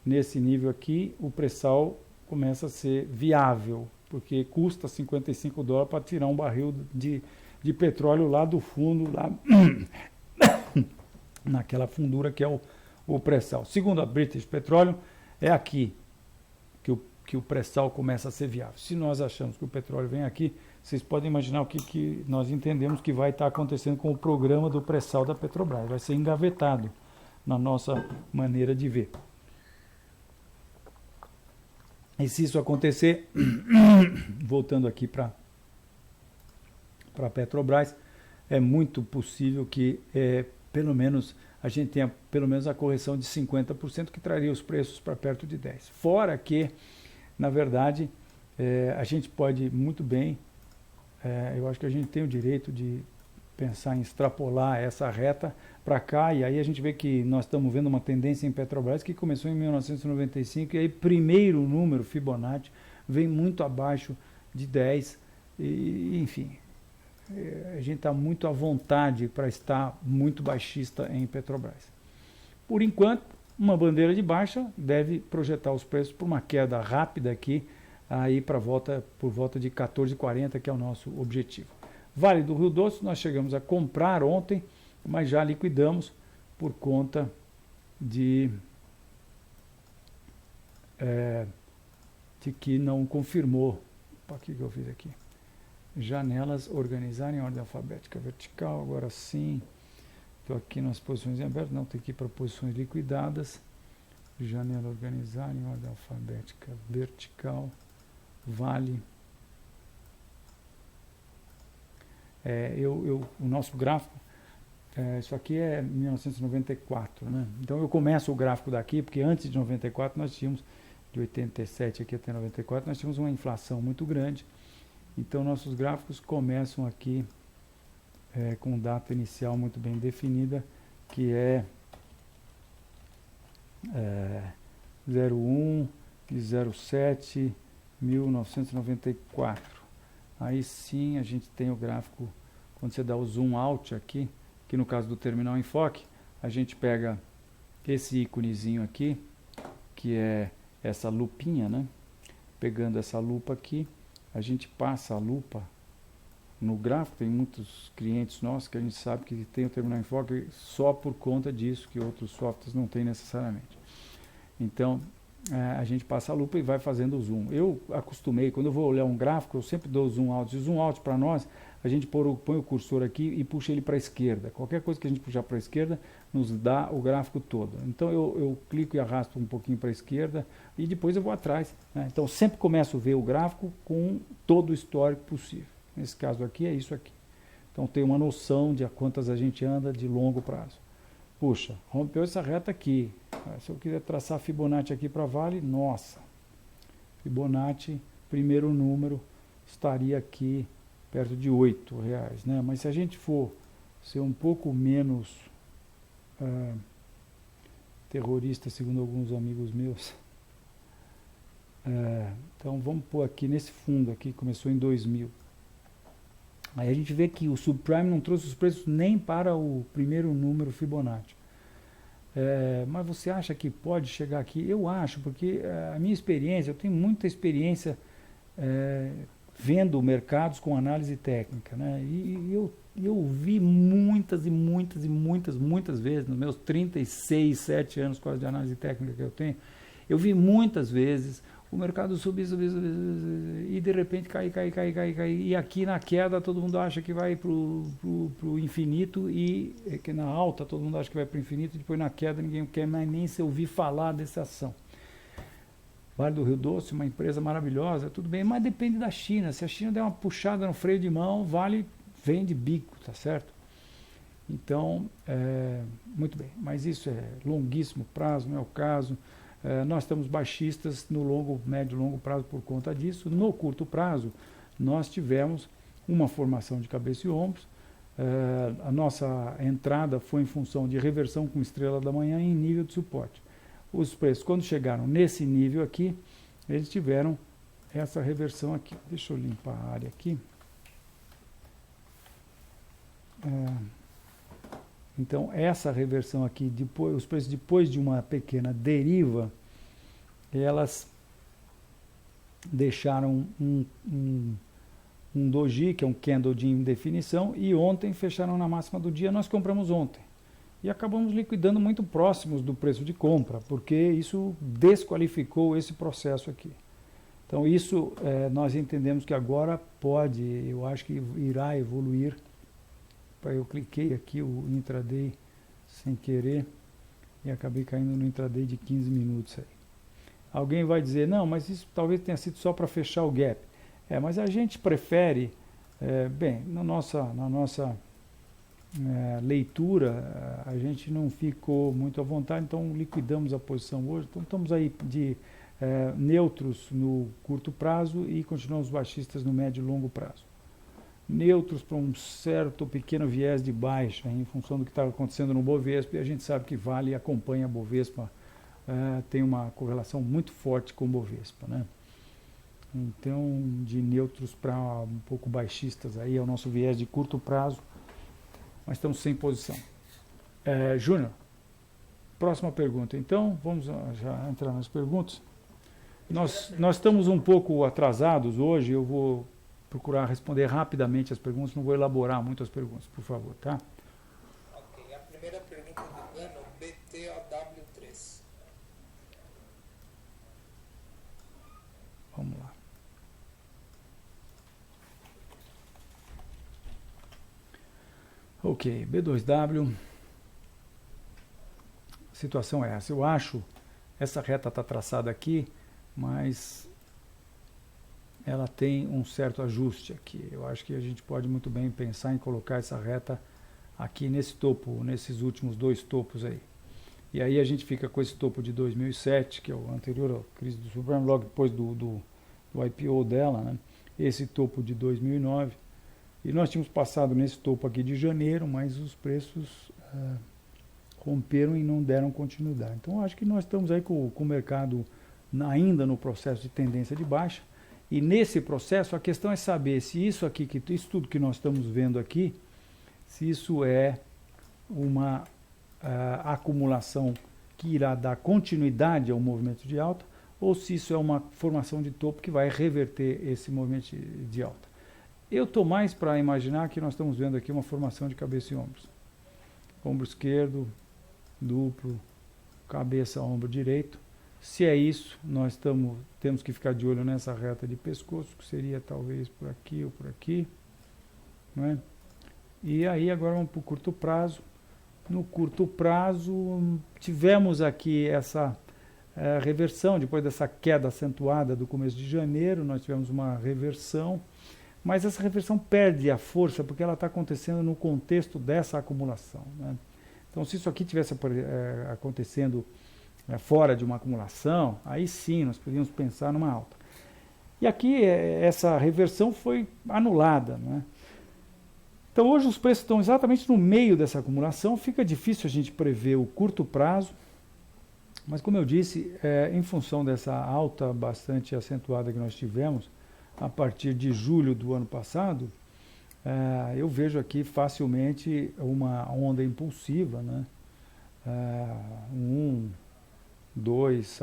nesse nível aqui, o pré-sal começa a ser viável, porque custa 55 dólares para tirar um barril de petróleo lá do fundo, lá naquela fundura que é o pré-sal. Segundo a British Petroleum, é aqui que o pré-sal começa a ser viável. Se nós achamos que o petróleo vem aqui, vocês podem imaginar o que nós entendemos que vai estar acontecendo com o programa do pré-sal da Petrobras. Vai ser engavetado na nossa maneira de ver. E se isso acontecer, voltando aqui para a Petrobras, é muito possível que pelo menos a gente tenha pelo menos a correção de 50%, que traria os preços para perto de 10%. Fora que, na verdade, a gente pode muito bem, eu acho que a gente tem o direito de pensar em extrapolar essa reta para cá, e aí a gente vê que nós estamos vendo uma tendência em Petrobras que começou em 1995, e aí primeiro número Fibonacci vem muito abaixo de 10, e, enfim, a gente está muito à vontade para estar muito baixista em Petrobras. Por enquanto, uma bandeira de baixa deve projetar os preços por uma queda rápida aqui, aí por volta de 14,40, que é o nosso objetivo. Vale do Rio Doce, nós chegamos a comprar ontem, mas já liquidamos por conta de que não confirmou. O que eu fiz aqui? Janelas organizar em ordem alfabética vertical, agora sim. Estou aqui nas posições em aberto, não tem que ir para posições liquidadas. Janela organizar em ordem alfabética vertical, vale. O nosso gráfico, isso aqui é 1994, né? Então eu começo o gráfico daqui, porque antes de 94 nós tínhamos, de 87 aqui até 94, nós tínhamos uma inflação muito grande. Então nossos gráficos começam aqui com data inicial muito bem definida, que é 01 de 07 1994. Aí sim a gente tem o gráfico, quando você dá o zoom out aqui, que no caso do terminal enfoque, a gente pega esse íconezinho aqui, que é essa lupinha, né? Pegando essa lupa aqui, a gente passa a lupa no gráfico. Tem muitos clientes nossos que a gente sabe que tem o terminal enfoque só por conta disso, que outros softwares não têm necessariamente. Então, a gente passa a lupa e vai fazendo o zoom. Eu acostumei, quando eu vou olhar um gráfico, eu sempre dou o zoom out. E o zoom out para nós, a gente põe o cursor aqui e puxa ele para a esquerda. Qualquer coisa que a gente puxar para a esquerda, nos dá o gráfico todo. Então eu clico e arrasto um pouquinho para a esquerda e depois eu vou atrás, né? Então sempre começo a ver o gráfico com todo o histórico possível. Nesse caso aqui é isso aqui. Então tem uma noção de a quantas a gente anda de longo prazo. Puxa, rompeu essa reta aqui. Se eu quiser traçar Fibonacci aqui para Vale, nossa, Fibonacci, primeiro número, estaria aqui perto de R$8, né? Mas se a gente for ser um pouco menos terrorista, segundo alguns amigos meus, então vamos pôr aqui nesse fundo aqui, começou em 2000. Aí a gente vê que o subprime não trouxe os preços nem para o primeiro número Fibonacci. Mas você acha que pode chegar aqui? Eu acho, porque a minha experiência, eu tenho muita experiência vendo mercados com análise técnica, né? E eu vi muitas vezes, nos meus 36, 7 anos quase de análise técnica que eu tenho, eu vi muitas vezes o mercado subir, e de repente cair, e aqui na queda todo mundo acha que vai para o infinito, e que na alta todo mundo acha que vai para o infinito, e depois na queda ninguém quer mais nem se ouvir falar dessa ação. Vale do Rio Doce, uma empresa maravilhosa, tudo bem, mas depende da China. Se a China der uma puxada no freio de mão, Vale vem de bico, tá certo? Então, muito bem, mas isso é longuíssimo prazo, não é o caso. Nós estamos baixistas no médio e longo prazo por conta disso. No curto prazo, nós tivemos uma formação de cabeça e ombros. A nossa entrada foi em função de reversão com estrela da manhã em nível de suporte. Os preços, quando chegaram nesse nível aqui, eles tiveram essa reversão aqui. Deixa eu limpar a área aqui. Então, essa reversão aqui, os preços depois de uma pequena deriva, elas deixaram um doji, que é um candle de indefinição, e ontem fecharam na máxima do dia. Nós compramos ontem e acabamos liquidando muito próximos do preço de compra, porque isso desqualificou esse processo aqui. Então isso nós entendemos que agora pode, eu acho que irá evoluir. Eu cliquei aqui o intraday sem querer e acabei caindo no intraday de 15 minutos aí. Alguém vai dizer, não, mas isso talvez tenha sido só para fechar o gap. Mas a gente prefere, bem, na nossa leitura, a gente não ficou muito à vontade, então liquidamos a posição hoje. Então estamos aí de neutros no curto prazo e continuamos baixistas no médio e longo prazo. Neutros para um certo pequeno viés de baixa em função do que está acontecendo no Bovespa, e a gente sabe que Vale acompanha a Bovespa, tem uma correlação muito forte com o Bovespa, né? Então, de neutros para um pouco baixistas, aí é o nosso viés de curto prazo, mas estamos sem posição. Júnior, próxima pergunta. Então, vamos já entrar nas perguntas. Nós estamos um pouco atrasados hoje, eu vou procurar responder rapidamente as perguntas, não vou elaborar muito as perguntas, por favor, tá? Ok, a primeira pergunta do ano, BTOW3. Vamos lá. Ok, B2W, a situação é essa. Eu acho, essa reta está traçada aqui, mas ela tem um certo ajuste aqui. Eu acho que a gente pode muito bem pensar em colocar essa reta aqui nesse topo, nesses últimos dois topos aí. E aí a gente fica com esse topo de 2007, que é o anterior à crise do subprime, logo depois do IPO dela, né? Esse topo de 2009. E nós tínhamos passado nesse topo aqui de janeiro, mas os preços romperam e não deram continuidade. Então acho que nós estamos aí com o mercado ainda no processo de tendência de baixa. E nesse processo a questão é saber se isso aqui, isso tudo que nós estamos vendo aqui, se isso é uma acumulação que irá dar continuidade ao movimento de alta, ou se isso é uma formação de topo que vai reverter esse movimento de alta. Eu estou mais para imaginar que nós estamos vendo aqui uma formação de cabeça e ombros. Ombro esquerdo, duplo, cabeça, ombro direito. Se é isso, nós temos que ficar de olho nessa reta de pescoço, que seria talvez por aqui ou por aqui. Não é? E aí agora vamos para o curto prazo. No curto prazo, tivemos aqui essa reversão, depois dessa queda acentuada do começo de janeiro, nós tivemos uma reversão, mas essa reversão perde a força porque ela está acontecendo no contexto dessa acumulação, né? Então, se isso aqui tivesse acontecendo fora de uma acumulação, aí sim nós poderíamos pensar numa alta. E aqui essa reversão foi anulada, né? Então hoje os preços estão exatamente no meio dessa acumulação, fica difícil a gente prever o curto prazo, mas como eu disse, em função dessa alta bastante acentuada que nós tivemos a partir de julho do ano passado, eu vejo aqui facilmente uma onda impulsiva, né? 2,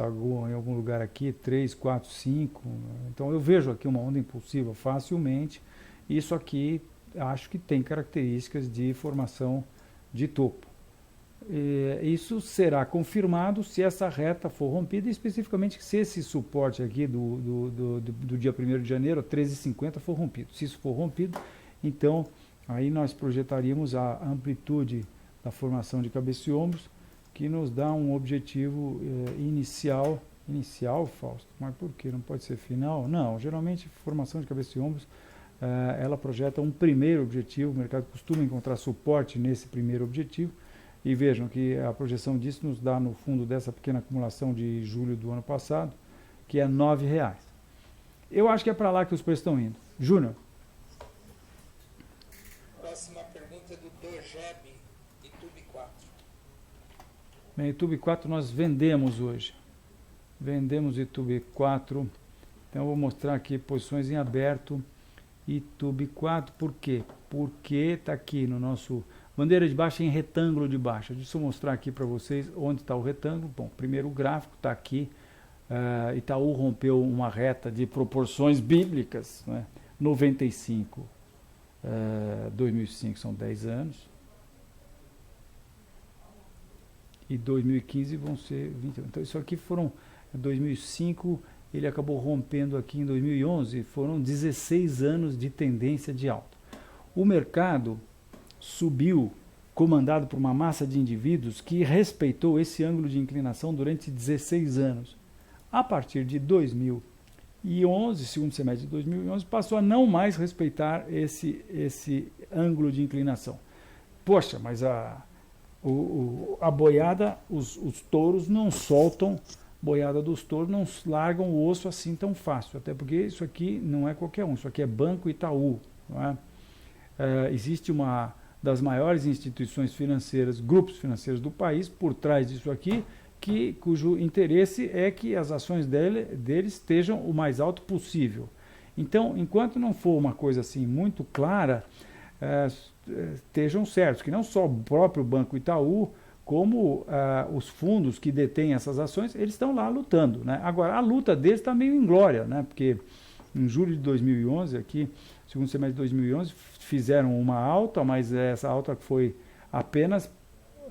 em algum lugar aqui, 3, 4, 5. Então eu vejo aqui uma onda impulsiva facilmente. Isso aqui acho que tem características de formação de topo. Isso será confirmado se essa reta for rompida, e especificamente se esse suporte aqui do dia 1º de janeiro, 13,50, for rompido. Se isso for rompido, então aí nós projetaríamos a amplitude da formação de cabeça e ombros, que nos dá um objetivo inicial, Fausto, mas por que? Não pode ser final? Não, geralmente formação de cabeça e ombros, ela projeta um primeiro objetivo, o mercado costuma encontrar suporte nesse primeiro objetivo, e vejam que a projeção disso nos dá no fundo dessa pequena acumulação de julho do ano passado, que é R$ 9,00. Eu acho que é para lá que os preços estão indo. Júnior. Próxima pergunta é do Dojeb, YouTube 4. Bem, YouTube 4 nós vendemos hoje. Vendemos YouTube 4. Então eu vou mostrar aqui posições em aberto. YouTube 4, por quê? Porque está aqui no nosso bandeira de baixa em retângulo de baixa. Deixa eu mostrar aqui para vocês onde está o retângulo. Bom, primeiro o gráfico está aqui. Itaú rompeu uma reta de proporções bíblicas, né? 95, 2005 são 10 anos. E 2015 vão ser 20. Então isso aqui foram 2005 ele acabou rompendo aqui em 2011, foram 16 anos de tendência de alta. O mercado subiu, comandado por uma massa de indivíduos que respeitou esse ângulo de inclinação durante 16 anos. A partir de 2011, segundo semestre de 2011, passou a não mais respeitar esse ângulo de inclinação. Poxa, mas a boiada, os touros não soltam, boiada dos touros não largam o osso assim tão fácil, até porque isso aqui não é qualquer um, isso aqui é Banco Itaú. Não é? Existe uma das maiores instituições financeiras, grupos financeiros do país, por trás disso aqui, cujo interesse é que as ações deles estejam o mais alto possível. Então, enquanto não for uma coisa assim muito clara, estejam certos que não só o próprio Banco Itaú, como os fundos que detêm essas ações, eles estão lá lutando, né? Agora, a luta deles está meio inglória, né? Porque em julho de 2011, aqui, segundo semestre de 2011, fizeram uma alta, mas essa alta foi apenas,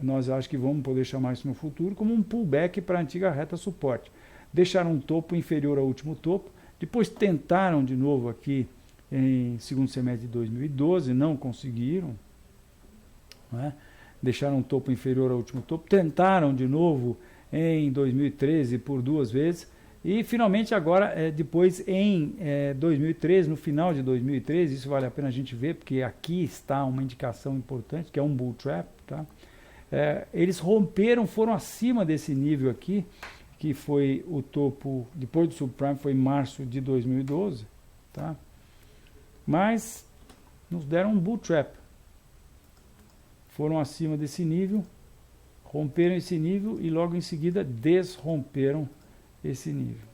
nós acho que vamos poder chamar isso no futuro, como um pullback para a antiga reta suporte. Deixaram um topo inferior ao último topo, depois tentaram de novo aqui em segundo semestre de 2012, não conseguiram, não é? Deixaram um topo inferior ao último topo, tentaram de novo em 2013 por 2 vezes, e finalmente agora, depois em 2013, no final de 2013, isso vale a pena a gente ver, porque aqui está uma indicação importante, que é um bull trap, tá? Eles romperam, foram acima desse nível aqui, que foi o topo, depois do subprime, foi em março de 2012, tá? Mas nos deram um bull trap. Foram acima desse nível, romperam esse nível e logo em seguida desromperam esse nível.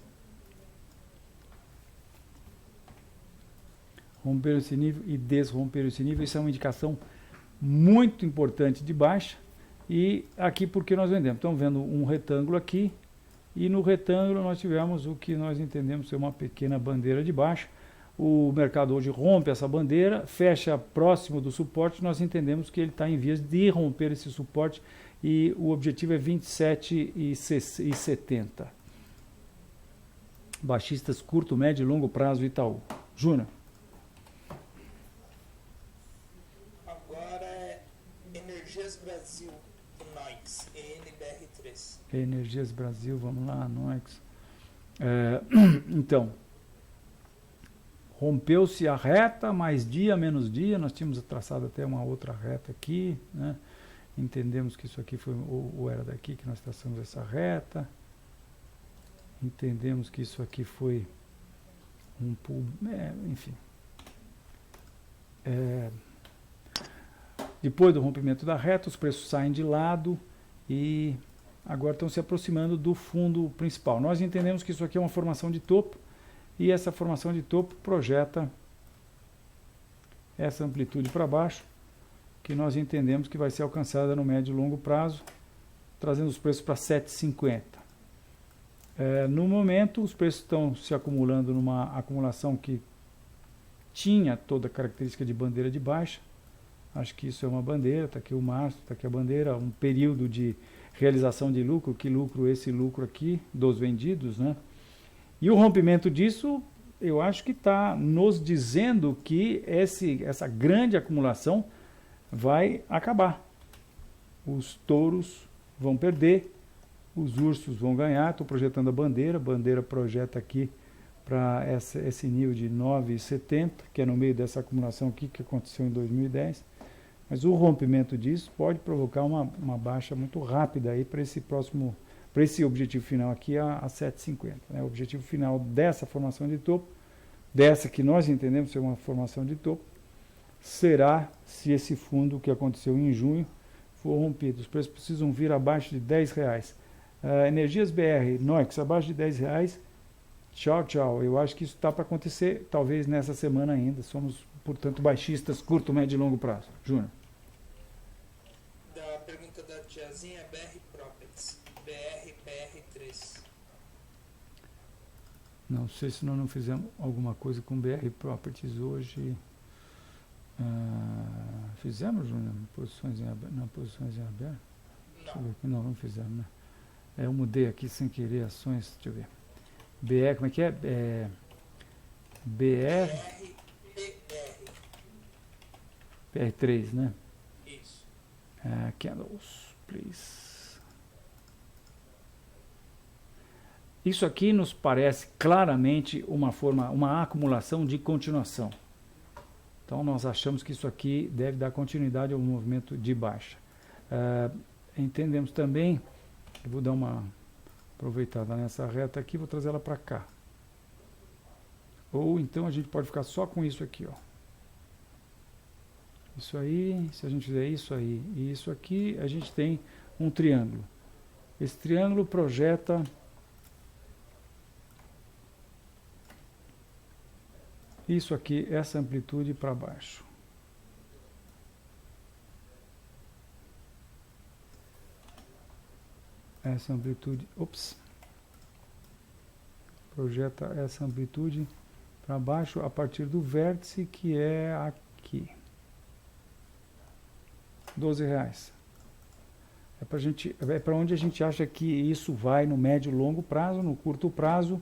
Romperam esse nível e desromperam esse nível. Isso é uma indicação muito importante de baixa. E aqui porque nós vendemos. Estamos vendo um retângulo aqui. E no retângulo nós tivemos o que nós entendemos ser uma pequena bandeira de baixa. O mercado hoje rompe essa bandeira, fecha próximo do suporte. Nós entendemos que ele está em vias de romper esse suporte. E o objetivo é 27,70. Baixistas curto, médio e longo prazo Itaú. Júnior. Agora é Energias Brasil, NOX, ENBR3. Energias Brasil, vamos lá, NOX. Então, rompeu-se a reta, mais dia, menos dia. Nós tínhamos traçado até uma outra reta aqui, né? Entendemos que isso aqui foi, ou era daqui que nós traçamos essa reta. Entendemos que isso aqui foi um pull, enfim. Depois do rompimento da reta, os preços saem de lado e agora estão se aproximando do fundo principal. Nós entendemos que isso aqui é uma formação de topo e essa formação de topo projeta essa amplitude para baixo, que nós entendemos que vai ser alcançada no médio e longo prazo, trazendo os preços para 7,50. No momento, os preços estão se acumulando numa acumulação que tinha toda a característica de bandeira de baixa. Acho que isso é uma bandeira, está aqui o mastro, está aqui a bandeira, um período de realização de lucro, que lucro esse lucro aqui, dos vendidos, né? E o rompimento disso, eu acho que está nos dizendo que essa grande acumulação vai acabar. Os touros vão perder, os ursos vão ganhar. Estou projetando a bandeira projeta aqui para esse nível de 9,70, que é no meio dessa acumulação aqui que aconteceu em 2010. Mas o rompimento disso pode provocar uma baixa muito rápida aí para esse objetivo final aqui a 7,50. Né? O objetivo final dessa formação de topo, dessa que nós entendemos ser uma formação de topo, será se esse fundo que aconteceu em junho for rompido. Os preços precisam vir abaixo de R$10. Energias BR, NOX, abaixo de R$10. Tchau, tchau. Eu acho que isso está para acontecer, talvez nessa semana ainda. Somos, portanto, baixistas curto, médio e longo prazo. Júnior. Da pergunta da tiazinha, BR Properties, BR3. Não sei se nós não fizemos alguma coisa com BR Properties hoje. Fizemos, Júnior? Posições em aberto? Não, posições em aberto? Deixa eu ver aqui. Não fizemos, né? Eu mudei aqui sem querer ações, deixa eu ver. BR, como é que é? BR, BR3, né? Isso. Candles, please. Isso aqui nos parece claramente uma acumulação de continuação. Então nós achamos que isso aqui deve dar continuidade ao movimento de baixa. Entendemos também, eu vou dar uma aproveitada nessa reta aqui, vou trazer ela para cá. Ou então a gente pode ficar só com isso aqui, ó. Isso aí, se a gente fizer isso aí e isso aqui, a gente tem um triângulo. Esse triângulo projeta isso aqui, essa amplitude para baixo. Essa amplitude, projeta essa amplitude para baixo a partir do vértice que é aqui. R$12. É para onde a gente acha que isso vai no médio e longo prazo. No curto prazo,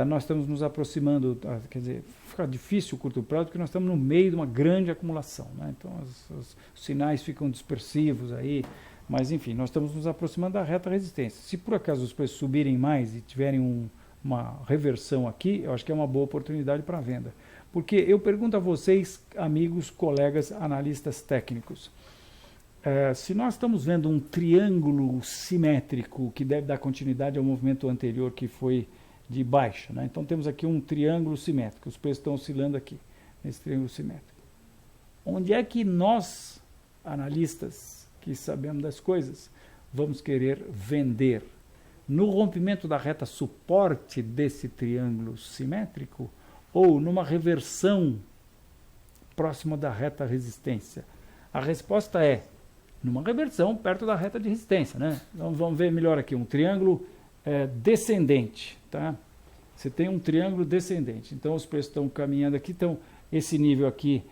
nós estamos nos aproximando, quer dizer, fica difícil o curto prazo porque nós estamos no meio de uma grande acumulação, né? Então os sinais ficam dispersivos aí, mas enfim, nós estamos nos aproximando da reta resistência. Se por acaso os preços subirem mais e tiverem uma reversão aqui, eu acho que é uma boa oportunidade para venda. Porque eu pergunto a vocês, amigos, colegas, analistas técnicos, se nós estamos vendo um triângulo simétrico que deve dar continuidade ao movimento anterior que foi de baixa, né? Então temos aqui um triângulo simétrico, os preços estão oscilando aqui, nesse triângulo simétrico. Onde é que nós, analistas, que sabemos das coisas, vamos querer vender? No rompimento da reta suporte desse triângulo simétrico ou numa reversão próxima da reta resistência? A resposta é numa reversão perto da reta de resistência, né? Então vamos ver melhor aqui, um triângulo descendente, tá? Você tem um triângulo descendente, então os preços estão caminhando aqui, então esse nível aqui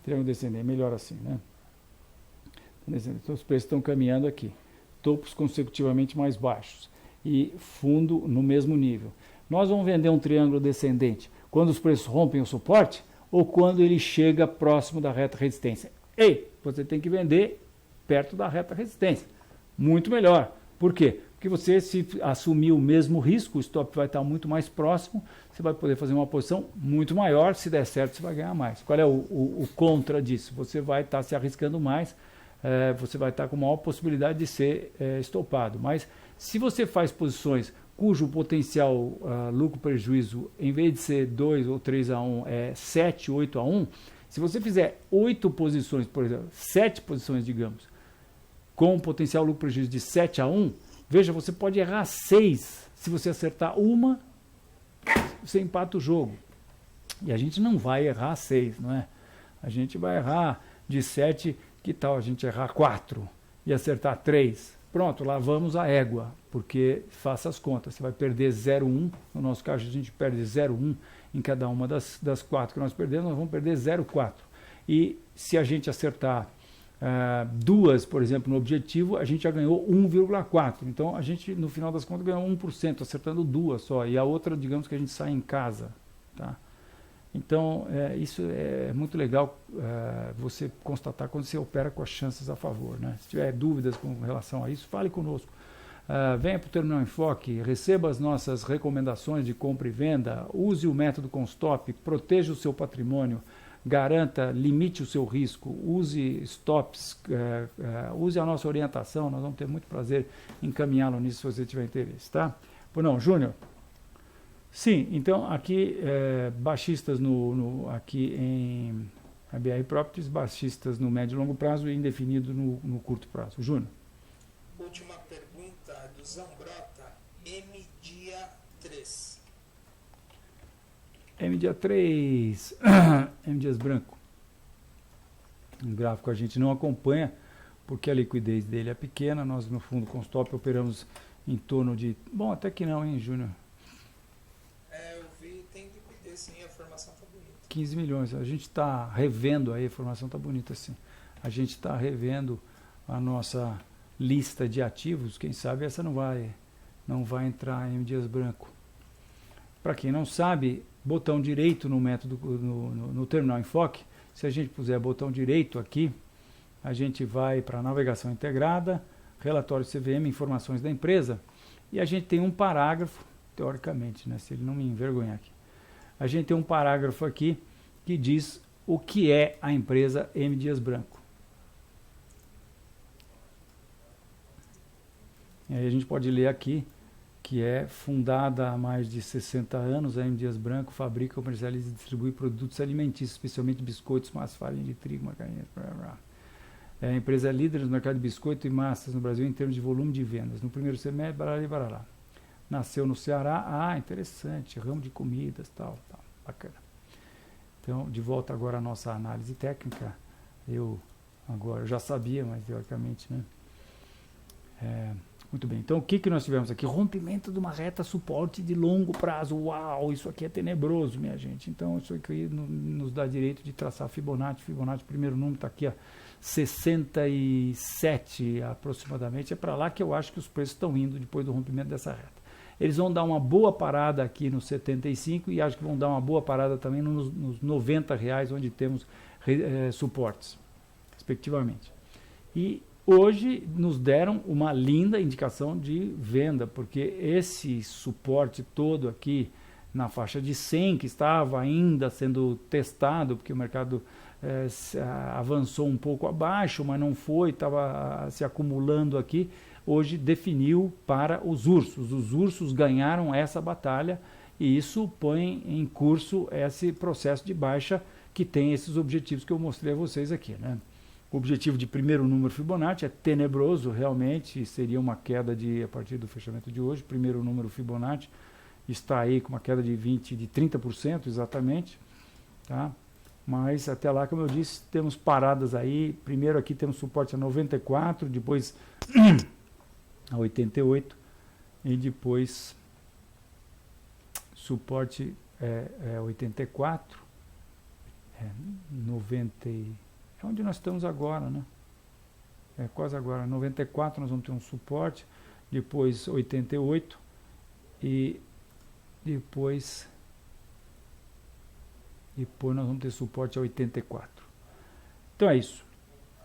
triângulo descendente, melhor assim, né? Então os preços estão caminhando aqui, topos consecutivamente mais baixos e fundo no mesmo nível. Nós vamos vender um triângulo descendente quando os preços rompem o suporte ou quando ele chega próximo da reta resistência? Você tem que vender perto da reta resistência, muito melhor. Por quê? Porque você, se assumir o mesmo risco, o stop vai estar muito mais próximo, você vai poder fazer uma posição muito maior, se der certo você vai ganhar mais. Qual é o contra disso? Você vai estar se arriscando mais, você vai estar com maior possibilidade de ser estopado. Mas se você faz posições cujo potencial lucro-prejuízo, em vez de ser 2 ou 3 a 1, é 7, 8 a 1, se você fizer 8 posições, por exemplo, 7 posições, digamos, com um potencial lucro-prejuízo de 7 a 1, veja, você pode errar 6. Se você acertar uma, você empata o jogo. E a gente não vai errar 6, não é? A gente vai errar de 7, que tal a gente errar 4 e acertar 3? Pronto, lá vamos a égua, porque faça as contas. Você vai perder 0,1, no nosso caso a gente perde 0,1 em cada uma das 4 que nós perdemos, nós vamos perder 0,4. E se a gente acertar 2, por exemplo, no objetivo, a gente já ganhou 1,4. Então, a gente, no final das contas, ganhou 1%, acertando 2 só. E a outra, digamos que a gente sai em casa. Tá? Então, isso é muito legal você constatar quando você opera com as chances a favor. Né? Se tiver dúvidas com relação a isso, fale conosco. Venha para o Terminal Enfoque, receba as nossas recomendações de compra e venda, use o método com stop, proteja o seu patrimônio, garanta, limite o seu risco, use stops, use a nossa orientação, nós vamos ter muito prazer em encaminhá-lo nisso se você tiver interesse, tá? Pois não, Júnior? Sim, então aqui baixistas aqui em BR Properties, baixistas no médio e longo prazo e indefinido no curto prazo. Júnior? Última pergunta do Zambrota, M-Dia 3. M-Dia 3, M-Dias branco. Um gráfico a gente não acompanha porque a liquidez dele é pequena. Nós no fundo com stop operamos em torno de... Bom, até que não, hein, Júnior? Eu vi, tem liquidez sim, a formação está bonita. 15 milhões, a gente está revendo aí, a formação está bonita sim. A gente está revendo a nossa lista de ativos, quem sabe essa não vai entrar em M-Dias branco. Para quem não sabe, botão direito no método no terminal enfoque, se a gente puser botão direito aqui, a gente vai para navegação integrada, relatório CVM, informações da empresa, e a gente tem um parágrafo, teoricamente, né, se ele não me envergonhar aqui, a gente tem um parágrafo aqui que diz o que é a empresa M. Dias Branco. E aí a gente pode ler aqui que é fundada há mais de 60 anos, a M. Dias Branco fabrica, comercializa e distribui produtos alimentícios, especialmente biscoitos, massa, farinha de trigo, macarrão, é a empresa líder no mercado de biscoito e massas no Brasil em termos de volume de vendas. No primeiro semestre, barará. Nasceu no Ceará, interessante, ramo de comidas, tal, bacana. Então, de volta agora à nossa análise técnica, eu já sabia, mas teoricamente, né? Muito bem, então o que nós tivemos aqui? Rompimento de uma reta suporte de longo prazo. Uau, isso aqui é tenebroso, minha gente. Então isso aqui nos dá direito de traçar Fibonacci. Fibonacci, primeiro número está aqui, 67 aproximadamente. É para lá que eu acho que os preços estão indo depois do rompimento dessa reta. Eles vão dar uma boa parada aqui nos 75 e acho que vão dar uma boa parada também nos R$90, onde temos suportes, respectivamente. E hoje nos deram uma linda indicação de venda, porque esse suporte todo aqui na faixa de 100, que estava ainda sendo testado, porque o mercado avançou um pouco abaixo, mas não foi, estava se acumulando aqui, hoje definiu para os ursos. Os ursos ganharam essa batalha e isso põe em curso esse processo de baixa que tem esses objetivos que eu mostrei a vocês aqui, né? O objetivo de primeiro número Fibonacci é tenebroso, realmente, seria uma queda a partir do fechamento de hoje. Primeiro número Fibonacci está aí com uma queda de 30% exatamente, tá? Mas até lá, como eu disse, temos paradas aí. Primeiro aqui temos suporte a 94, depois a 88 e depois suporte 84, 90. É onde nós estamos agora, né? Quase agora. 94 nós vamos ter um suporte, depois 88 e depois nós vamos ter suporte a 84. Então é isso,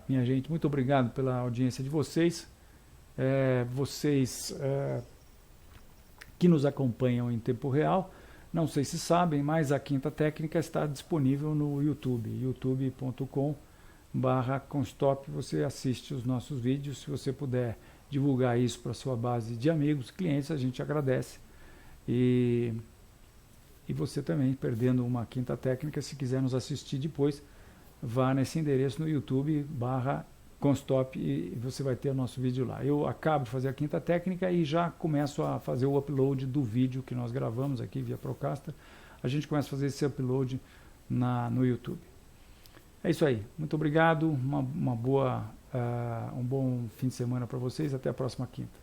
minha gente. Muito obrigado pela audiência de vocês. Vocês que nos acompanham em tempo real. Não sei se sabem, mas a Quinta Técnica está disponível no YouTube, youtube.com/Constop. Você assiste os nossos vídeos. Se você puder divulgar isso para a sua base de amigos, clientes, a gente agradece. E você também, perdendo uma Quinta Técnica, se quiser nos assistir depois, vá nesse endereço no YouTube/Constop e você vai ter o nosso vídeo lá. Eu acabo de fazer a Quinta Técnica e já começo a fazer o upload do vídeo que nós gravamos aqui via Procaster. A gente começa a fazer esse upload no YouTube. É isso aí. Muito obrigado. Um bom fim de semana para vocês. Até a próxima quinta.